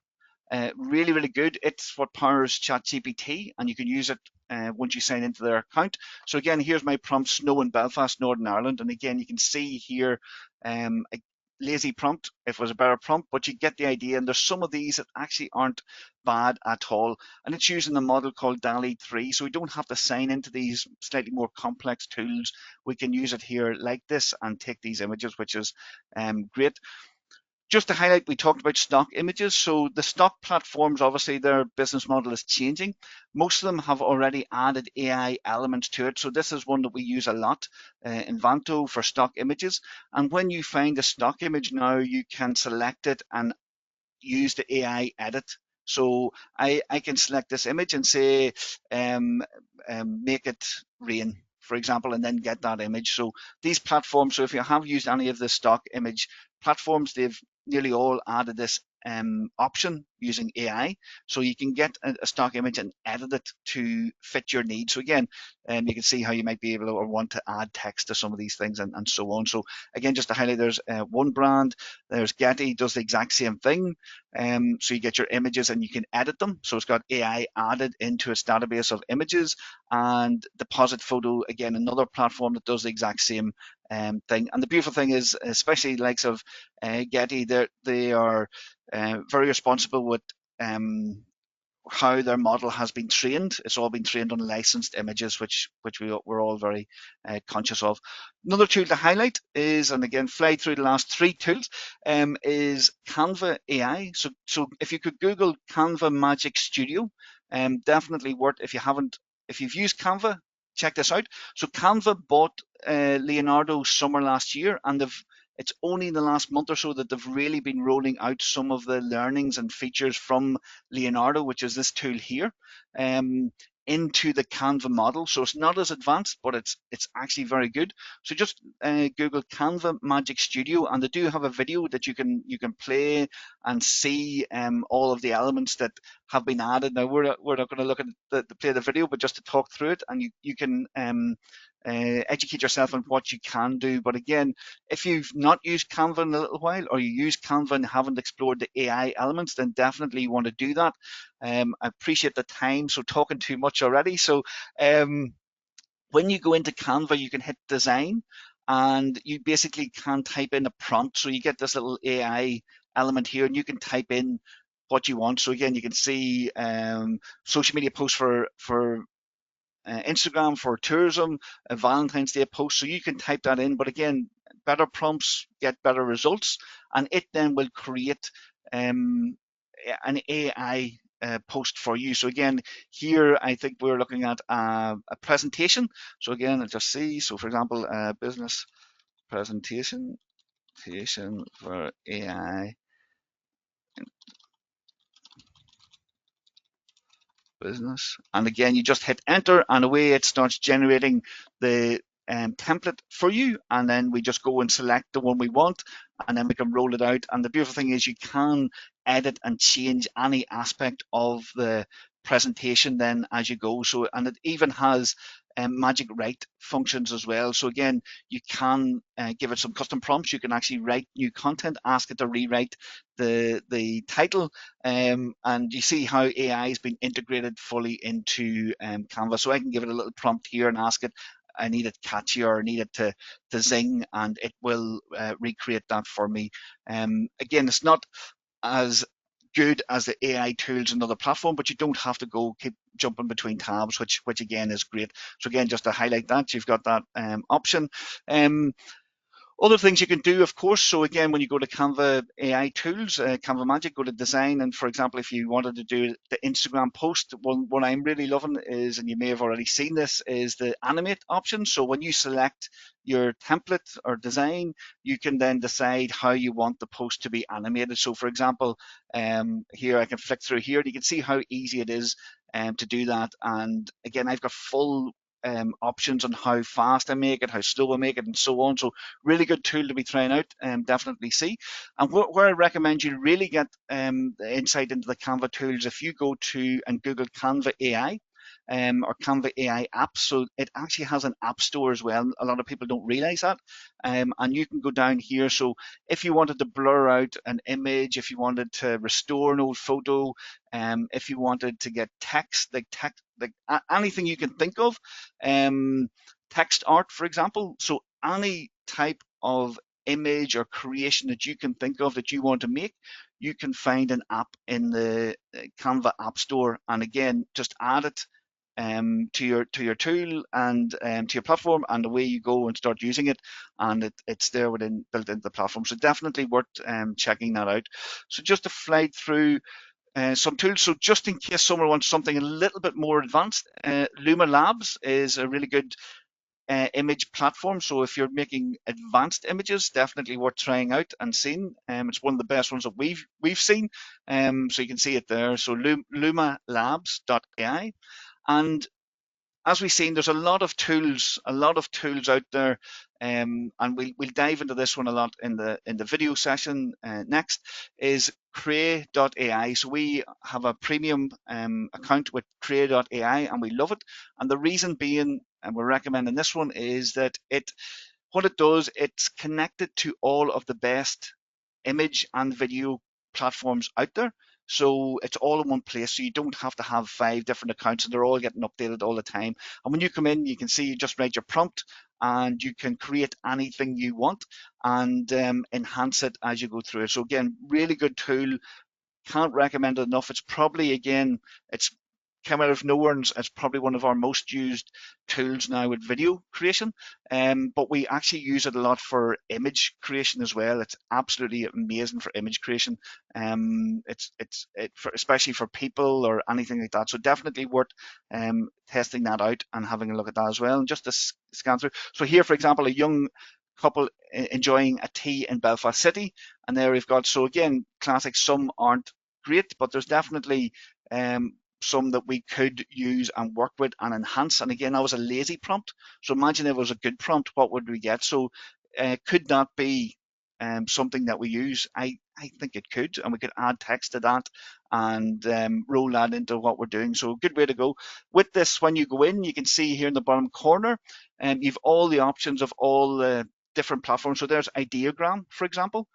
Really, really good. It's what powers ChatGPT, and you can use it once you sign into their account. So again, here's my prompt: snow in Belfast, Northern Ireland. And again, you can see here a lazy prompt if it was a better prompt, but you get the idea. And there's some of these that actually aren't bad at all. And it's using a model called DALL-E 3, so we don't have to sign into these slightly more complex tools. We can use it here like this and take these images, which is great. Just to highlight, we talked about stock images. So the stock platforms, obviously their business model is changing. Most of them have already added AI elements to it. So this is one that we use a lot in Vanto for stock images. And when you find a stock image now, you can select it and use the AI edit. So I can select this image and say, make it rain, for example, and then get that image. So these platforms, so if you have used any of the stock image platforms, they've nearly all added this option using AI. So you can get a stock image and edit it to fit your needs. So again, you can see how you might be able to or want to add text to some of these things and so on. So again, just to highlight, there's one brand, there's Getty, does the exact same thing. So you get your images and you can edit them. So it's got AI added into its database of images. And Deposit Photo, again, another platform that does the exact same thing. And the beautiful thing is, especially the likes of Getty, they are very responsible with how their model has been trained. It's all been trained on licensed images, which we're all very conscious of. Another tool to highlight is, and again, fly through the last three tools, is Canva AI. So if you could Google Canva Magic Studio, definitely worth, if you've used Canva, check this out. So Canva bought Leonardo summer last year, and it's only in the last month or so that they've really been rolling out some of the learnings and features from Leonardo, which is this tool here, into the Canva model. So it's not as advanced, but it's actually very good. So just Google Canva Magic Studio, and they do have a video that you can play and see all of the elements that have been added. Now we're not going to look at play the video, but just to talk through it, and you can educate yourself on what you can do. But again, if you've not used Canva in a little while, or you use Canva and haven't explored the AI elements, then definitely you want to do that. I appreciate the time, so talking too much already. So when you go into Canva, you can hit design, and you basically can type in a prompt. So you get this little AI element here, and you can type in what you want. So again, you can see social media posts for Instagram, for tourism, a Valentine's Day post. So you can type that in, but again, better prompts get better results, and it then will create um, an AI post for you. So again, here I think we're looking at a presentation. So again, I'll just see. So for example, business presentation for AI business. And again, you just hit enter, and away it starts generating the template for you. And then we just go and select the one we want, and then we can roll it out. And the beautiful thing is you can edit and change any aspect of the presentation then as you go. So, and it even has magic write functions as well. So again, you can give it some custom prompts. You can actually write new content, ask it to rewrite the title, and you see how AI has been integrated fully into Canva. So I can give it a little prompt here and ask it, I need it catchy or I need it to zing, and it will recreate that for me. Again, it's not as good as the AI tools in other platform, but you don't have to go keep jumping between tabs, which again is great. So again, just to highlight that, you've got that option. Other things you can do, of course. So again, when you go to Canva AI tools, Canva Magic, go to design. And for example, if you wanted to do the Instagram post, what I'm really loving is, and you may have already seen this, is the animate option. So when you select your template or design, you can then decide how you want the post to be animated. So for example, here I can flick through here and you can see how easy it is to do that. And again, I've got full options on how fast I make it, how slow I make it, and so on. So really good tool to be trying out, definitely see. And where I recommend you really get the insight into the Canva tools, if you go to and Google Canva AI, or Canva AI apps. So it actually has an app store as well. A lot of people don't realize that. And you can go down here. So if you wanted to blur out an image, if you wanted to restore an old photo, if you wanted to get text, like anything you can think of, text art, for example. So any type of image or creation that you can think of that you want to make, you can find an app in the Canva App Store, and again, just add it to your tool and to your platform, and away you go and start using it, and it's there within built into the platform. So definitely worth checking that out. So just to fly through some tools. So just in case someone wants something a little bit more advanced, Luma Labs is a really good image platform. So if you're making advanced images, definitely worth trying out and seeing. It's one of the best ones that we've seen. So you can see it there. So lumalabs.ai. And as we've seen, there's a lot of tools out there, and we'll dive into this one a lot in the video session next. Is Cray.ai. So we have a premium account with Cray.ai, and we love it. And the reason being, and we're recommending this one, is that what it does, it's connected to all of the best image and video platforms out there. So it's all in one place. So you don't have to have 5 different accounts, and they're all getting updated all the time. And when you come in, you can see you just write your prompt and you can create anything you want and enhance it as you go through it. So again, really good tool. Can't recommend it enough. It's probably, again, it's come out of nowhere, and it's probably one of our most used tools now with video creation. But we actually use it a lot for image creation as well. It's absolutely amazing for image creation. Especially for people or anything like that. So definitely worth testing that out and having a look at that as well. And just to scan through. So here, for example, a young couple enjoying a tea in Belfast City, and there we've got, so again, classic. Some aren't great, but there's definitely some that we could use and work with and enhance. And again, that was a lazy prompt. So imagine if it was a good prompt, what would we get? So could that be something that we use? I think it could, and we could add text to that and roll that into what we're doing. So a good way to go. With this, when you go in, you can see here in the bottom corner, you've all the options of all the different platforms. So there's Ideogram, for example.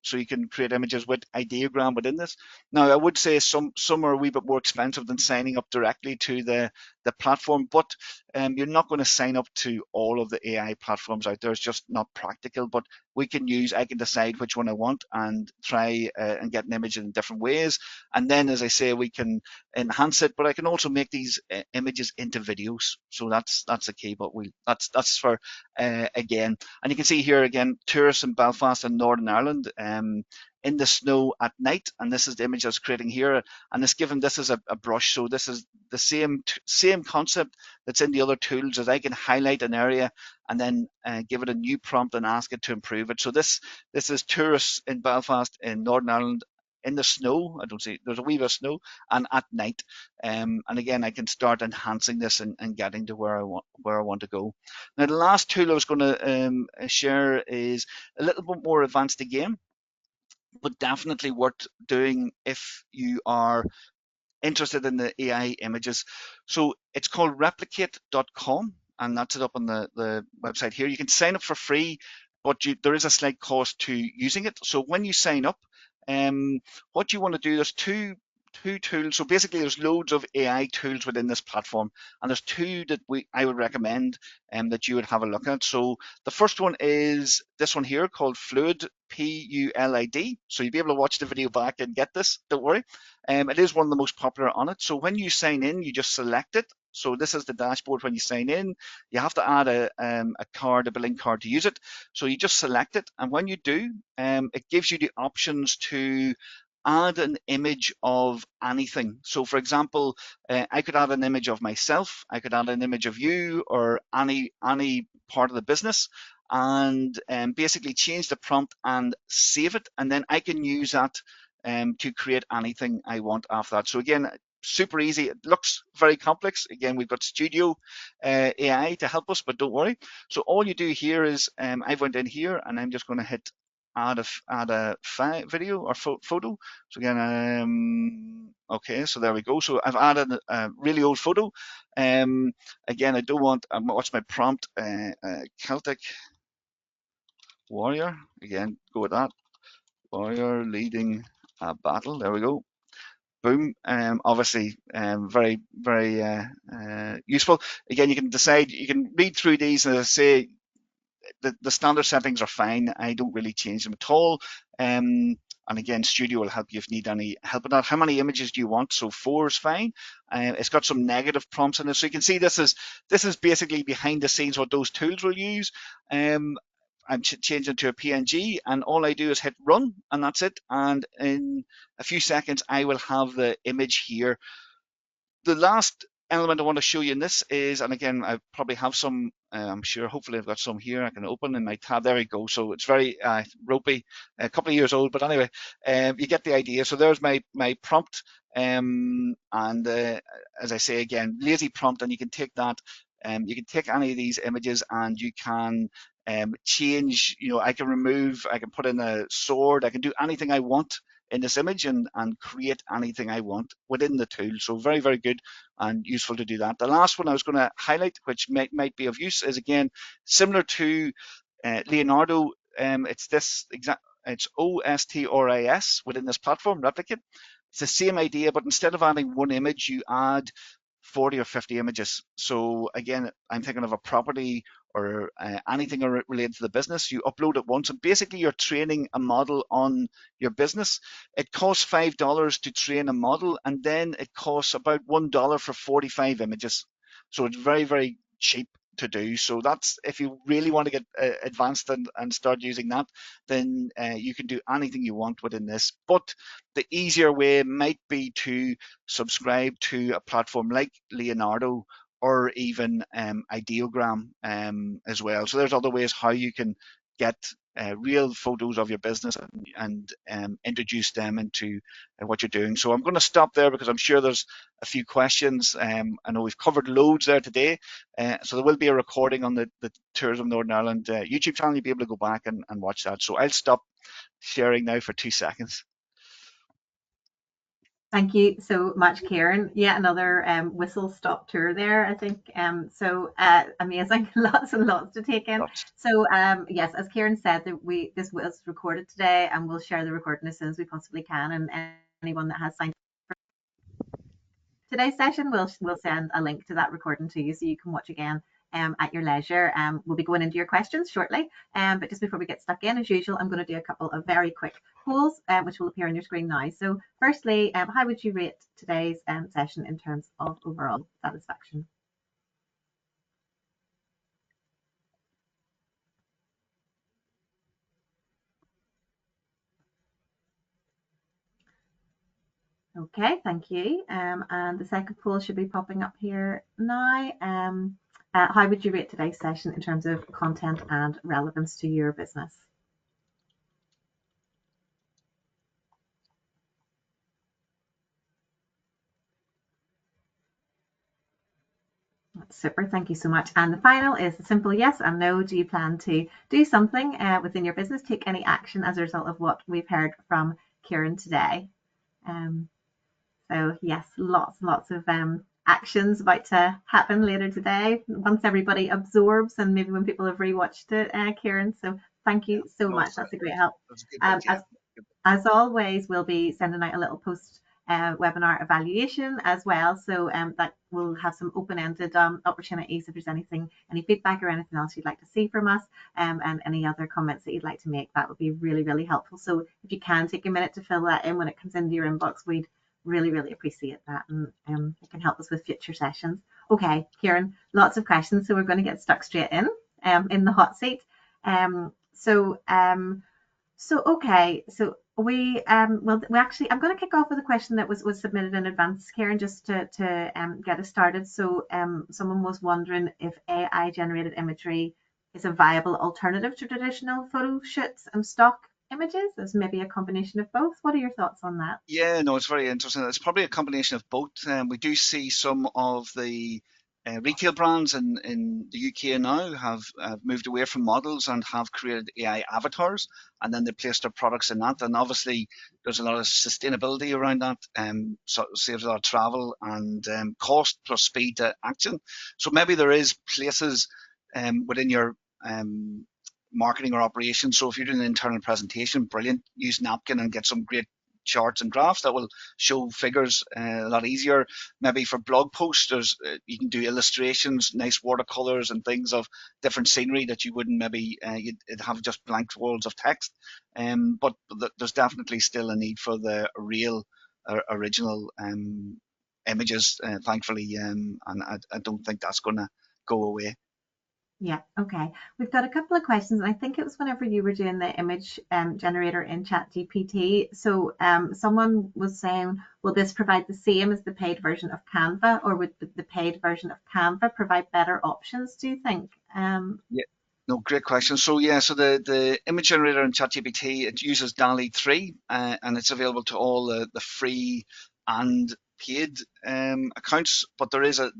so you can create images with ideogram within this. Now, I would say some are a wee bit more expensive than signing up directly to the platform, but you're not going to sign up to all of the AI platforms out there. It's just not practical. But I can decide which one I want and try and get an image in different ways. And then, as I say, we can enhance it, but I can also make these images into videos. So that's the key. But that's for again, and you can see here again, tourists in Belfast and Northern Ireland. In the snow at night, and this is the image I was creating here, and this is a brush, so this is the same concept that's in the other tools, as I can highlight an area and then give it a new prompt and ask it to improve it. So this is tourists in Belfast in Northern Ireland in the snow. I don't see, there's a wee bit of snow, and at night. And again, I can start enhancing this and getting to where I want to go. Now, the last tool I was going to share is a little bit more advanced again, but definitely worth doing if you are interested in the AI images. So it's called replicate.com, and that's it up on the website here. You can sign up for free, but there is a slight cost to using it. So when you sign up, what you want to do, there's two tools. So basically, there's loads of AI tools within this platform, and there's two that I would recommend that you would have a look at. So the first one is this one here called Fluid, P-U-L-I-D. So you'll be able to watch the video back and get this, don't worry. It is one of the most popular on it. So when you sign in, you just select it. So this is the dashboard when you sign in. You have to add a billing card to use it. So you just select it, and when you do, it gives you the options to add an image of anything. So for example, I could add an image of myself, I could add an image of you, or any part of the business, and basically change the prompt and save it, and then I can use that to create anything I want after that. So again, super easy. It looks very complex. Again, we've got Studio AI to help us, but don't worry. So all you do here is I've went in here and I'm just going to hit add a video or photo. So again, okay, so there we go. So I've added a really old photo. Again, I don't want, what's my prompt? Celtic warrior. Again, go with that. Warrior leading a battle. There we go. Boom. Obviously, very, very useful. Again, you can decide, you can read through these, and as I say, the standard settings are fine. I don't really change them at all. And again, Studio will help you if you need any help with that. How many images do you want? So 4 is fine. It's got some negative prompts in it. So you can see this is basically behind the scenes what those tools will use. I'm changing to a PNG, and all I do is hit run, and that's it. And in a few seconds, I will have the image here. The last element I want to show you in this is, and again, I probably have some, I'm sure, hopefully I've got some here I can open in my tab. There we go. So it's very ropey, a couple of years old, but anyway, you get the idea. So there's my prompt, and as I say again, lazy prompt, and you can take that, you can take any of these images and you can change, I can remove, I can put in a sword, I can do anything I want in this image and create anything I want within the tool. So very, very good and useful to do that. The last one I was going to highlight, which might be of use, is again similar to Leonardo. It's this exact, it's OSTRIS within this platform, Replicate. It's the same idea, but instead of adding one image, you add 40 or 50 images. So again, I'm thinking of a property or anything related to the business. You upload it once, and basically you're training a model on your business. It costs $5 to train a model, and then it costs about $1 for 45 images. So it's very, very cheap to do. So that's, if you really want to get advanced and start using that, then you can do anything you want within this. But the easier way might be to subscribe to a platform like Leonardo or even Ideogram as well. So there's other ways how you can get real photos of your business and introduce them into what you're doing. So I'm going to stop there because I'm sure there's a few questions. I know we've covered loads there today. So there will be a recording on the Tourism Northern Ireland YouTube channel. You'll be able to go back and watch that. So I'll stop sharing now for 2 seconds. Thank you so much, Kieran. Yet another whistle stop tour there, I think. Amazing, lots and lots to take in. Lots. So yes, as Kieran said, that this was recorded today, and we'll share the recording as soon as we possibly can. And anyone that has signed today's session, we'll send a link to that recording to you so you can watch again at your leisure. We'll be going into your questions shortly. But just before we get stuck in, as usual, I'm going to do a couple of very quick polls, which will appear on your screen now. So firstly, how would you rate today's session in terms of overall satisfaction? Okay, thank you. And the second poll should be popping up here now. How would you rate today's session in terms of content and relevance to your business? That's super. Thank you so much. And the final is a simple yes and no. Do you plan to do something within your business, take any action as a result of what we've heard from Kieran today? Um, so yes, lots of actions about to happen later today once everybody absorbs and maybe when people have rewatched it, Kieran. So thank Yeah, you so no, much. That's a great help. that's a good bit. Yeah. As always, we'll be sending out a little post webinar evaluation as well. So that will have some open-ended opportunities if there's anything, any feedback or anything else you'd like to see from us, and any other comments that you'd like to make. That would be really, really helpful. So if you can take a minute to fill that in when it comes into your inbox, we'd really, really appreciate that. And it can help us with future sessions. Okay, Kieran, lots of questions. So we're going to get stuck straight in the hot seat. Okay, so we actually I'm going to kick off with a question that was submitted in advance, Karen, just to get us started. So someone was wondering if AI generated imagery is a viable alternative to traditional photo shoots and stock images. There's maybe a combination of both. What are your thoughts on that? Yeah, no, it's very interesting. It's probably a combination of both. We do see some of the retail brands in the UK now have moved away from models and have created AI avatars, and then they place their products in that. And obviously, there's a lot of sustainability around that, so it saves a lot of travel and cost plus speed to action. So maybe there is places within your marketing or operations. So if you're doing an internal presentation, brilliant, use napkin and get some great charts and graphs that will show figures a lot easier. Maybe for blog posts, you can do illustrations, nice watercolors and things of different scenery that you wouldn't maybe you'd have just blank walls of text. But there's definitely still a need for the real original images, thankfully, and I don't think that's going to go away. Yeah, okay. We've got a couple of questions, and I think it was whenever you were doing the image generator in ChatGPT. So someone was saying, will this provide the same as the paid version of Canva, or would the paid version of Canva provide better options, do you think? Yeah. No, great question. So yeah, so the image generator in ChatGPT, it uses DALL-E 3, and it's available to all the free and paid accounts, but there is a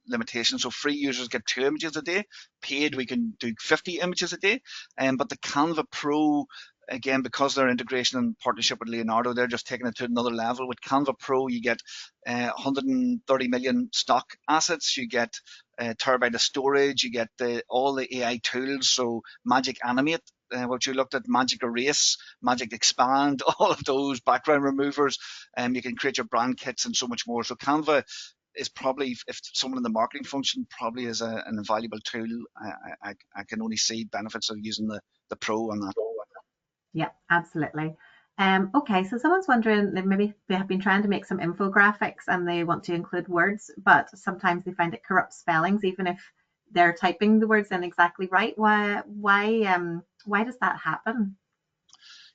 limitation. So free users get 2 images a day. Paid, we can do 50 images a day. But the Canva Pro, again, because their integration and partnership with Leonardo, they're just taking it to another level. With Canva Pro, you get 130 million stock assets. You get terabyte of storage. You get all the AI tools. So Magic Animate, what you looked at, Magic Erase, Magic Expand, all of those background removers. You can create your brand kits and so much more. So Canva is probably, if someone in the marketing function, probably is an invaluable tool. I can only see benefits of using the Pro on that. Yeah, absolutely. Okay, so someone's wondering that maybe they have been trying to make some infographics and they want to include words, but sometimes they find it corrupts spellings, even if they're typing the words in exactly right. Why does that happen?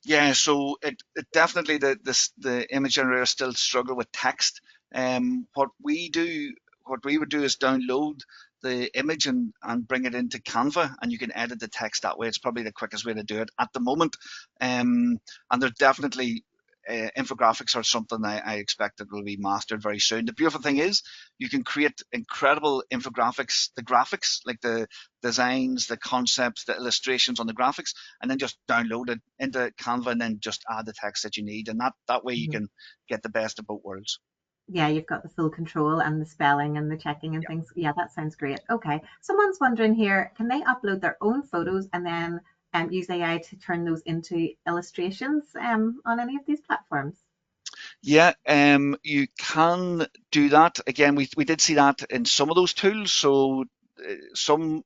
Yeah, so it definitely the image generator still struggle with text. What we would do is download the image and bring it into Canva, and you can edit the text that way. It's probably the quickest way to do it at the moment. And there's definitely infographics are something I expect that will be mastered very soon. The beautiful thing is you can create incredible infographics, the graphics, like the designs, the concepts, the illustrations on the graphics, and then just download it into Canva and then just add the text that you need. And that way you Mhm. can get the best of both worlds. Yeah, you've got the full control and the spelling and the checking and things. Yeah, that sounds great. Okay. Someone's wondering here, can they upload their own photos and then use AI to turn those into illustrations on any of these platforms? Yeah, you can do that. Again, we did see that in some of those tools. So some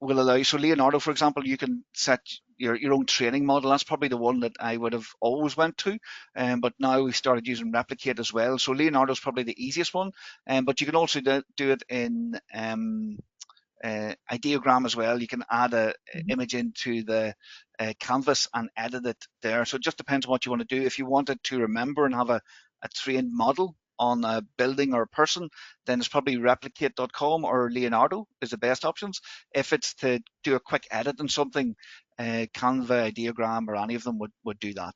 will allow you. So Leonardo, for example, you can set your own training model. That's probably the one that I would have always went to. But now we've started using Replicate as well. So Leonardo is probably the easiest one. But you can also do it in ideogram as well. You can add a Mhm. image into the canvas and edit it there. So it just depends on what you want to do. If you wanted to remember and have a trained model on a building or a person, then it's probably replicate.com or Leonardo is the best options. If it's to do a quick edit on something, Canva, Ideogram, or any of them would do that.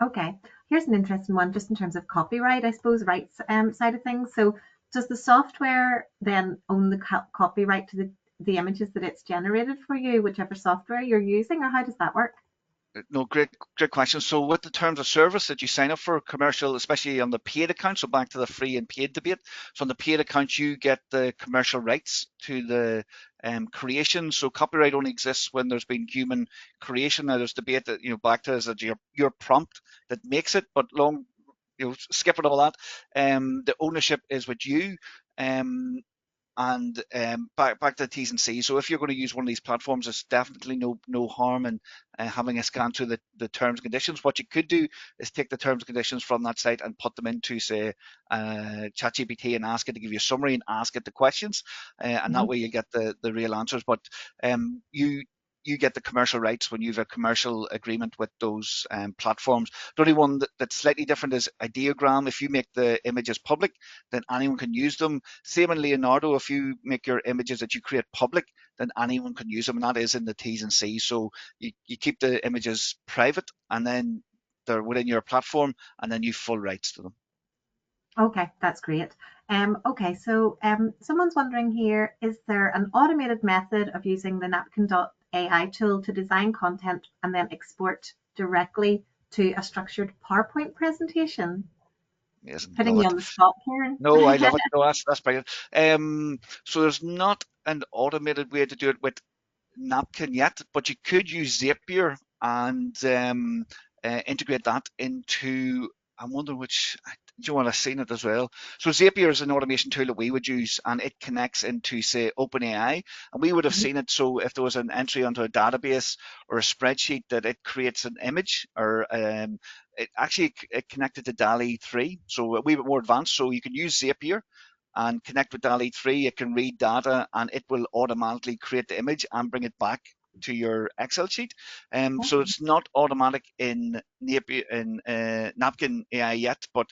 Okay. Here's an interesting one, just in terms of copyright, I suppose, rights side of things. So, does the software then own the copyright to the images that it's generated for you, whichever software you're using, or how does that work? No, great question. So with the terms of service that you sign up for commercial, especially on the paid account, so back to the free and paid debate. So on the paid account, you get the commercial rights to the creation. So copyright only exists when there's been human creation. Now there's debate that, back to is that your prompt that makes it, but skipping all that, the ownership is with you. And back to the T's and C's. So if you're going to use one of these platforms, there's definitely no harm in having a scan through the terms and conditions. What you could do is take the terms and conditions from that site and put them into, say, ChatGPT and ask it to give you a summary and ask it the questions, and that Mhm. way you get the real answers. But you get the commercial rights when you have a commercial agreement with those platforms. The only one that's slightly different is Ideogram. If you make the images public, then anyone can use them. Same in Leonardo, if you make your images that you create public, then anyone can use them, and that is in the T's and C's. So you keep the images private, and then they're within your platform, and then you have full rights to them. Okay, that's great. Okay, so someone's wondering here, is there an automated method of using the napkin.ai tool to design content and then export directly to a structured PowerPoint presentation? Yes, Putting love you it. on the spot, Karen. No, I love it. No, that's brilliant. So there's not an automated way to do it with Napkin yet, but you could use Zapier and integrate that into. I'm wondering which. Do you want to see it as well? So Zapier is an automation tool that we would use, and it connects into, say, OpenAI, and we would have Mhm. seen it. So if there was an entry onto a database or a spreadsheet, that it creates an image, or it connected to DALI 3, so a wee bit more advanced. So you can use Zapier and connect with DALI 3, it can read data and it will automatically create the image and bring it back to your Excel sheet. So Okay. it's not automatic in Napkin AI yet, but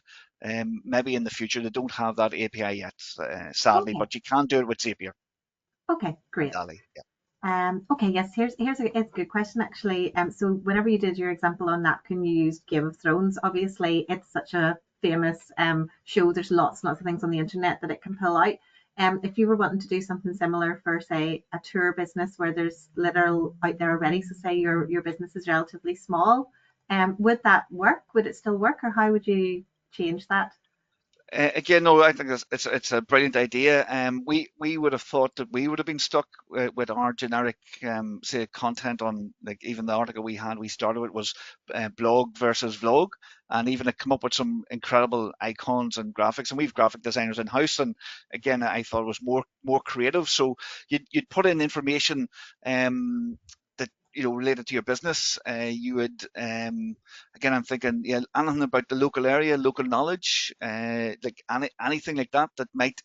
maybe in the future they don't have that API yet, sadly. Okay. But you can do it with Zapier Okay, or great. DALI. Yeah. Okay, yes, here's it's a good question actually. So whenever you did your example on napkin, you used Game of Thrones. Obviously, it's such a famous show. There's lots and lots of things on the internet that it can pull out. If you were wanting to do something similar for, say, a tour business where there's literal out there already, so say your business is relatively small, would that work? Would it still work, or how would you change that? Again, no, I think it's a brilliant idea. We would have thought that we would have been stuck with our generic, say, content on, like, even the article we started with was blog versus vlog, and even it come up with some incredible icons and graphics. And we've graphic designers in house, and again, I thought it was more creative. So you'd put in information that related to your business. You would again, I'm thinking, yeah, anything about the local area, local knowledge, like anything like that that might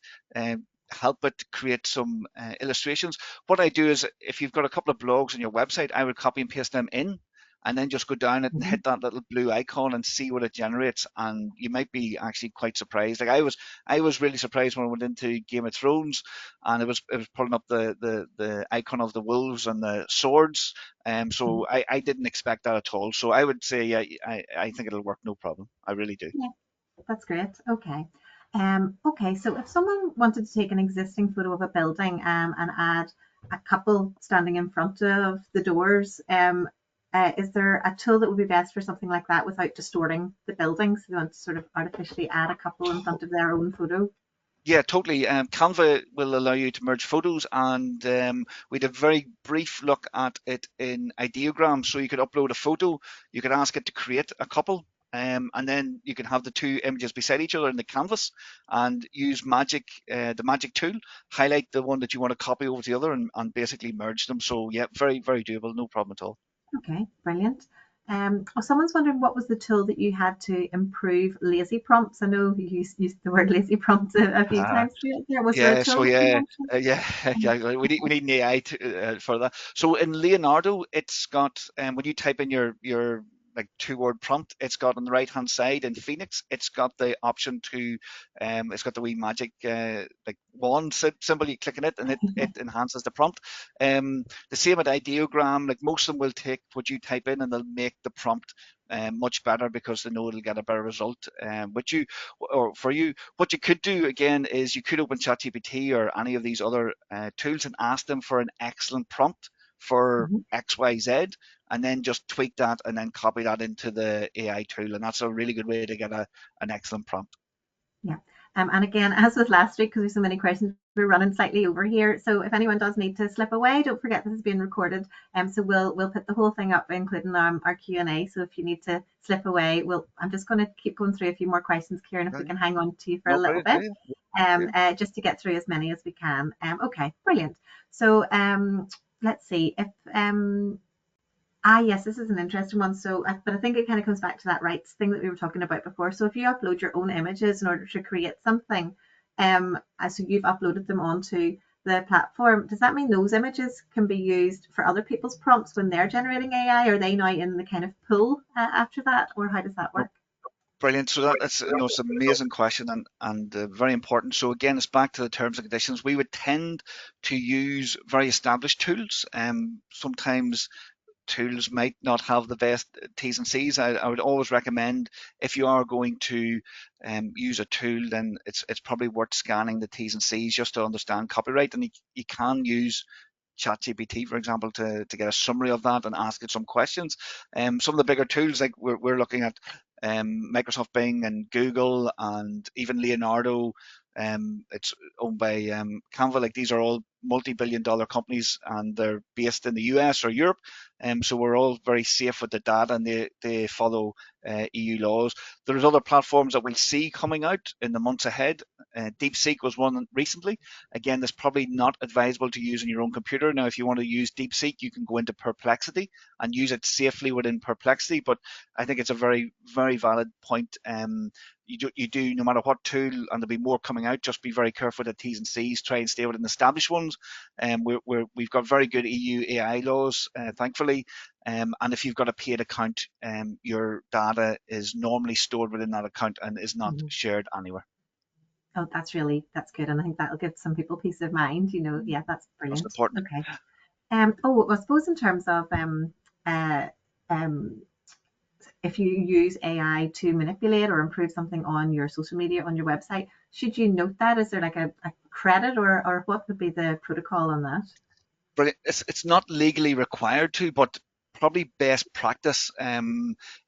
help it create some illustrations. What I do is, if you've got a couple of blogs on your website, I would copy and paste them in, and then just go down it and Mhm. hit that little blue icon and see what it generates. And you might be actually quite surprised. Like I was really surprised when I went into Game of Thrones, and it was pulling up the icon of the wolves and the swords. Mhm. So I didn't expect that at all. So I would say, yeah, I think it'll work no problem. I really do. Yeah, that's great. Okay. Okay, so if someone wanted to take an existing photo of a building and add a couple standing in front of the doors, is there a tool that would be best for something like that without distorting the building? So they want to sort of artificially add a couple in front of their own photo. Yeah, totally. Canva will allow you to merge photos, and we had a very brief look at it in Ideogram. So you could upload a photo, you could ask it to create a couple, and then you can have the two images beside each other in the canvas, and use the magic tool, highlight the one that you want to copy over to the other, and basically merge them. So yeah, very, very doable, no problem at all. Okay, brilliant. Oh, someone's wondering what was the tool that you had to improve lazy prompts? I know you used the word lazy prompts a few times through there. Was there a Yeah, so tool that you yeah, mentioned? yeah, yeah. We need an AI for that. So in Leonardo, it's got when you type in your like two-word prompt, it's got on the right-hand side in Phoenix, it's got the option to it's got the wee magic like wand symbol. You click on it, and it enhances the prompt. The same at Ideogram, like most of them will take what you type in and they'll make the prompt much better because they know it'll get a better result. But you or for you, what you could do again is you could open ChatGPT or any of these other tools and ask them for an excellent prompt for Mhm. XYZ, and then just tweak that and then copy that into the AI tool. And that's a really good way to get an excellent prompt. Yeah. And again, as with last week, because there's so many questions, we're running slightly over here. So if anyone does need to slip away, don't forget this is being recorded. So we'll put the whole thing up, including our Q&A. So if you need to slip away, I'm just going to keep going through a few more questions, Kieran, if we Right. can hang on to you for a No, little brilliant. Yeah, bit, yeah. just to get through as many as we can. Okay, brilliant. So let's see if yes, this is an interesting one. So, but I think it kind of comes back to that rights thing that we were talking about before. So, if you upload your own images in order to create something, so you've uploaded them onto the platform, does that mean those images can be used for other people's prompts when they're generating AI? Are they now in the kind of pool after that, or how does that No, work? brilliant. So that's it's an amazing question and very important. So again, it's back to the terms and conditions. We would tend to use very established tools. Sometimes tools might not have the best T's and C's. I would always recommend if you are going to use a tool, then it's probably worth scanning the T's and C's just to understand copyright. And you can use ChatGPT, for example, to get a summary of that and ask it some questions. Some of the bigger tools, like we're looking at Microsoft Bing and Google and even Leonardo. It's owned by Canva. Like these are all multi-billion-dollar companies, and they're based in the US or Europe. So we're all very safe with the data, and they follow EU laws. There's other platforms that we'll see coming out in the months ahead. DeepSeek was one recently. Again, that's probably not advisable to use on your own computer. Now, if you want to use DeepSeek, you can go into Perplexity and use it safely within Perplexity. But I think it's a very, very valid point. You do no matter what tool, and there'll be more coming out. Just be very careful with the T's and C's. Try and stay within established ones. We've got very good EU AI laws, thankfully. And if you've got a paid account, your data is normally stored within that account and is not Mhm. shared anywhere. Oh, that's good, and I think that'll give some people peace of mind. Yeah, that's That's brilliant. important. Okay. Oh, I suppose in terms of uh, um, if you use AI to manipulate or improve something on your social media, on your website, should you note that? Is there like a credit, or what would be the protocol on that? But it's not legally required to, but probably best practice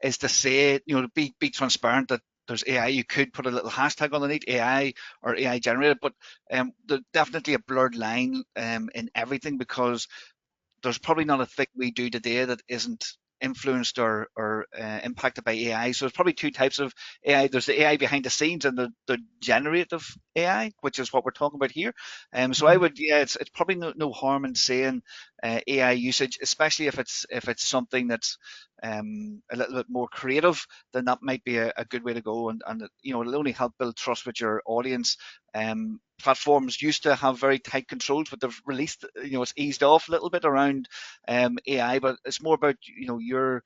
is to say, to be transparent that there's AI. You could put a little hashtag underneath AI or AI generated, but there's definitely a blurred line in everything, because there's probably not a thing we do today that isn't influenced or impacted by AI. So there's probably two types of AI. There's the AI behind the scenes and the generative AI, which is what we're talking about here. So I Mhm. would, yeah, it's probably no harm in saying AI usage, especially if it's something that's a little bit more creative. Then that might be a good way to go, and it'll only help build trust with your audience. platforms used to have very tight controls, but they've released, it's eased off a little bit around AI, but it's more about, your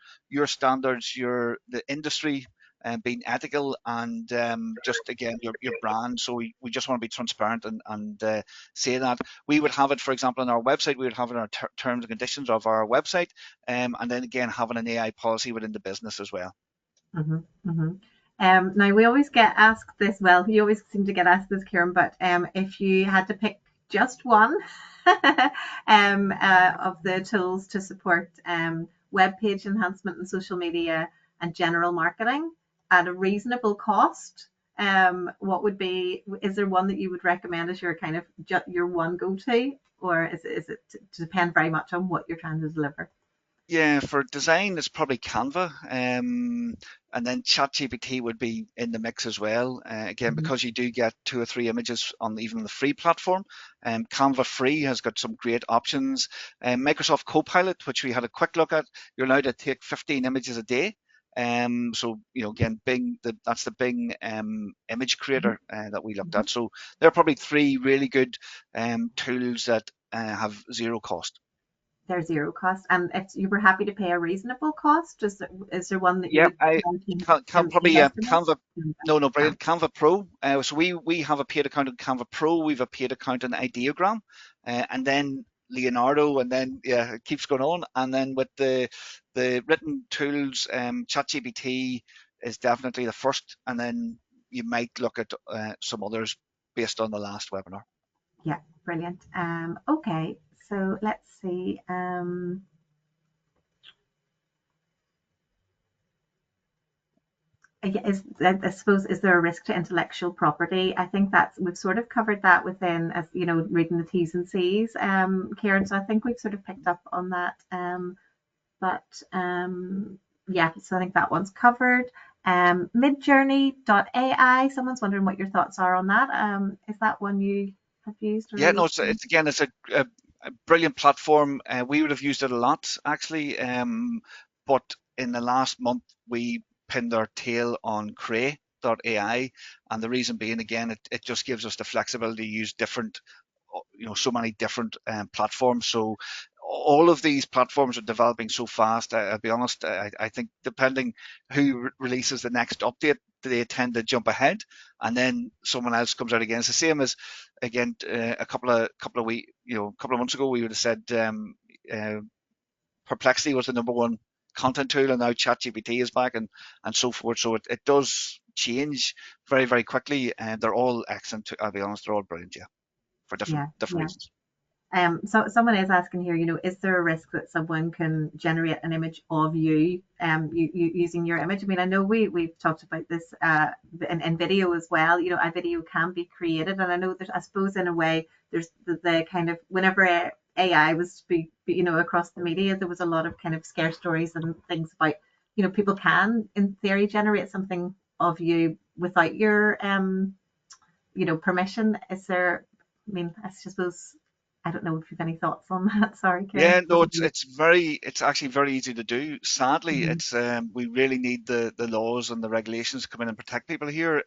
standards, the industry, being ethical, and just again your brand. So we just want to be transparent, and say that we would have it, for example, on our website. We would have it in our terms and conditions of our website, and then again having an AI policy within the business as well. hmm hmm Now we always get asked this. Well, you always seem to get asked this, Kieran. But if you had to pick just one of the tools to support web page enhancement and social media and general marketing at a reasonable cost, what would be? Is there one that you would recommend as your kind of your one go-to, or is it depend very much on what you're trying to deliver? Yeah, for design, it's probably Canva, and then ChatGPT would be in the mix as well. Again, hmm because you do get 2 or 3 images on even the free platform. Canva free has got some great options. Microsoft Copilot, which we had a quick look at, you're allowed to take 15 images a day. So again, Bing, that's the Bing image creator that we looked hmm at. So there are probably three really good tools that have zero cost. They're zero cost, and if you were happy to pay a reasonable cost, is there one that you Yeah, would I want to can probably invest in? Canva. No, no, Canva. brilliant. Canva Pro. So we have a paid account in Canva Pro. We've a paid account in Ideogram, and then Leonardo, and then yeah, it keeps going on. And then with the written tools, ChatGPT is definitely the first, and then you might look at some others based on the last webinar. Yeah, brilliant. Okay, so let's see. I suppose, is there a risk to intellectual property? I think that's we've sort of covered that within, as you know, reading the T's and C's, Kieran. So I think we've sort of picked up on that. But yeah, so I think that one's covered. Midjourney.ai. Someone's wondering what your thoughts are on that. Is that one you have used or are Yeah, no, using? it's again, it's a brilliant platform. We would have used it a lot actually, but in the last month we pinned our tail on Cray.ai, and the reason being, again, it just gives us the flexibility to use different, so many different platforms. So all of these platforms are developing so fast. I'll be honest. I think depending who releases the next update, they tend to jump ahead, and then someone else comes out again. It's the same as, again, a couple of months ago, we would have said uh, Perplexity was the number one content tool, and now ChatGPT is back, and so forth. So it does change very, very quickly, and they're all excellent. I'll be honest, they're all brilliant, yeah, for different Yeah, different yeah. reasons. So someone is asking here, is there a risk that someone can generate an image of you, using your image? I mean, I know we've talked about this in video as well. A video can be created, and I know that, I suppose, in a way, there's the kind of, whenever AI was to be, across the media, there was a lot of kind of scare stories and things about, people can, in theory, generate something of you without your permission. Is there? I mean, I suppose, I don't know if you've any thoughts on that. Sorry, Karen. Yeah, no, it's actually very easy to do. Sadly, Mhm, it's we really need the laws and the regulations to come in and protect people here.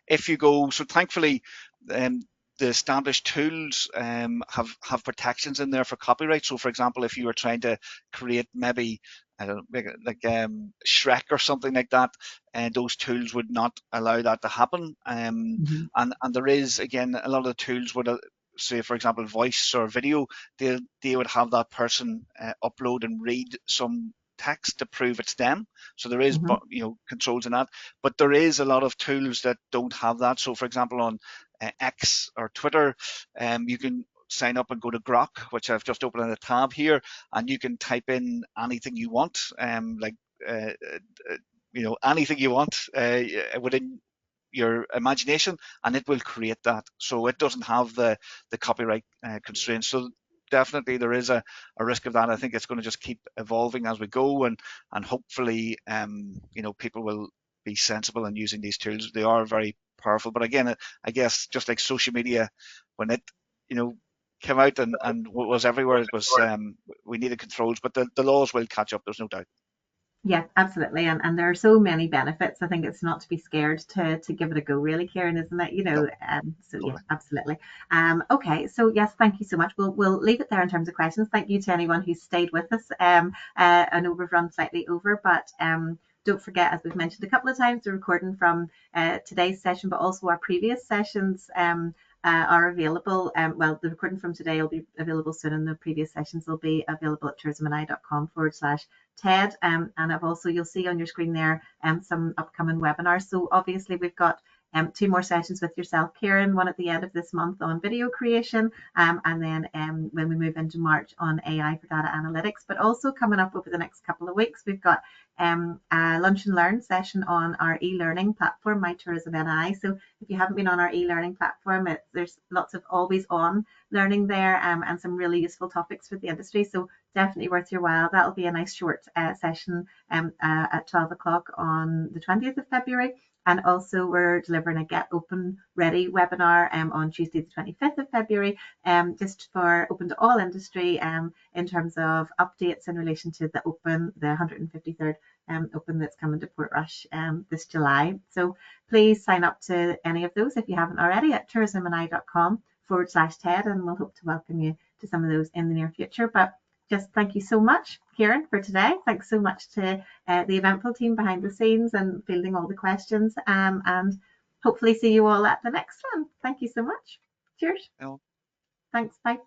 If you go, so thankfully, um, the established tools have protections in there for copyright. So, for example, if you were trying to create, maybe, I don't know, like Shrek or something like that, and those tools would not allow that to happen. mhm, And there is, again, a lot of the tools would, say, for example, voice or video, they would have that person upload and read some text to prove it's them. So there is, mhm, controls in that, but there is a lot of tools that don't have that. So, for example, on X or Twitter, you can sign up and go to Grok, which I've just opened in a tab here, and you can type in anything you want, like uh, anything you want within your imagination, and it will create that. So it doesn't have the copyright constraints. So definitely there is a risk of that. I think it's going to just keep evolving as we go, and hopefully, people will be sensible in using these tools. They are very powerful, but again, I guess just like social media, when it you know came out and was everywhere, it was we needed controls, but the laws will catch up. There's no doubt. Yeah, absolutely. And there are so many benefits. I think it's not to be scared to give it a go, really, Kieran, isn't it? No, So yeah, totally. absolutely. Okay, so yes, thank you so much. We'll leave it there in terms of questions. Thank you to anyone who's stayed with us. I know we've run slightly over, but don't forget, as we've mentioned a couple of times, the recording from today's session, but also our previous sessions. Are available. Well, the recording from today will be available soon, and the previous sessions will be available at tourismandI.com/TED. And I've also, you'll see on your screen there, some upcoming webinars. So obviously we've got two more sessions with yourself, Kieran, one at the end of this month on video creation, and then when we move into March on AI for data analytics. But also coming up over the next couple of weeks, we've got a lunch and learn session on our e-learning platform, My Tourism NI. So if you haven't been on our e-learning platform, there's lots of always on learning there, and some really useful topics for the industry. So definitely worth your while. That'll be a nice short session at 12 o'clock on the 20th of February. And also we're delivering a Get Open Ready webinar on Tuesday the 25th of February, just for open to all industry, in terms of updates in relation to the Open, the 153rd Open that's coming to Portrush this July. So please sign up to any of those if you haven't already at tourismandI.com/TED, and we'll hope to welcome you to some of those in the near future. But just thank you so much, Kieran, for today. Thanks so much to the Eventful team behind the scenes and fielding all the questions. And hopefully see you all at the next one. Thank you so much. Cheers. Well, Thanks. Bye.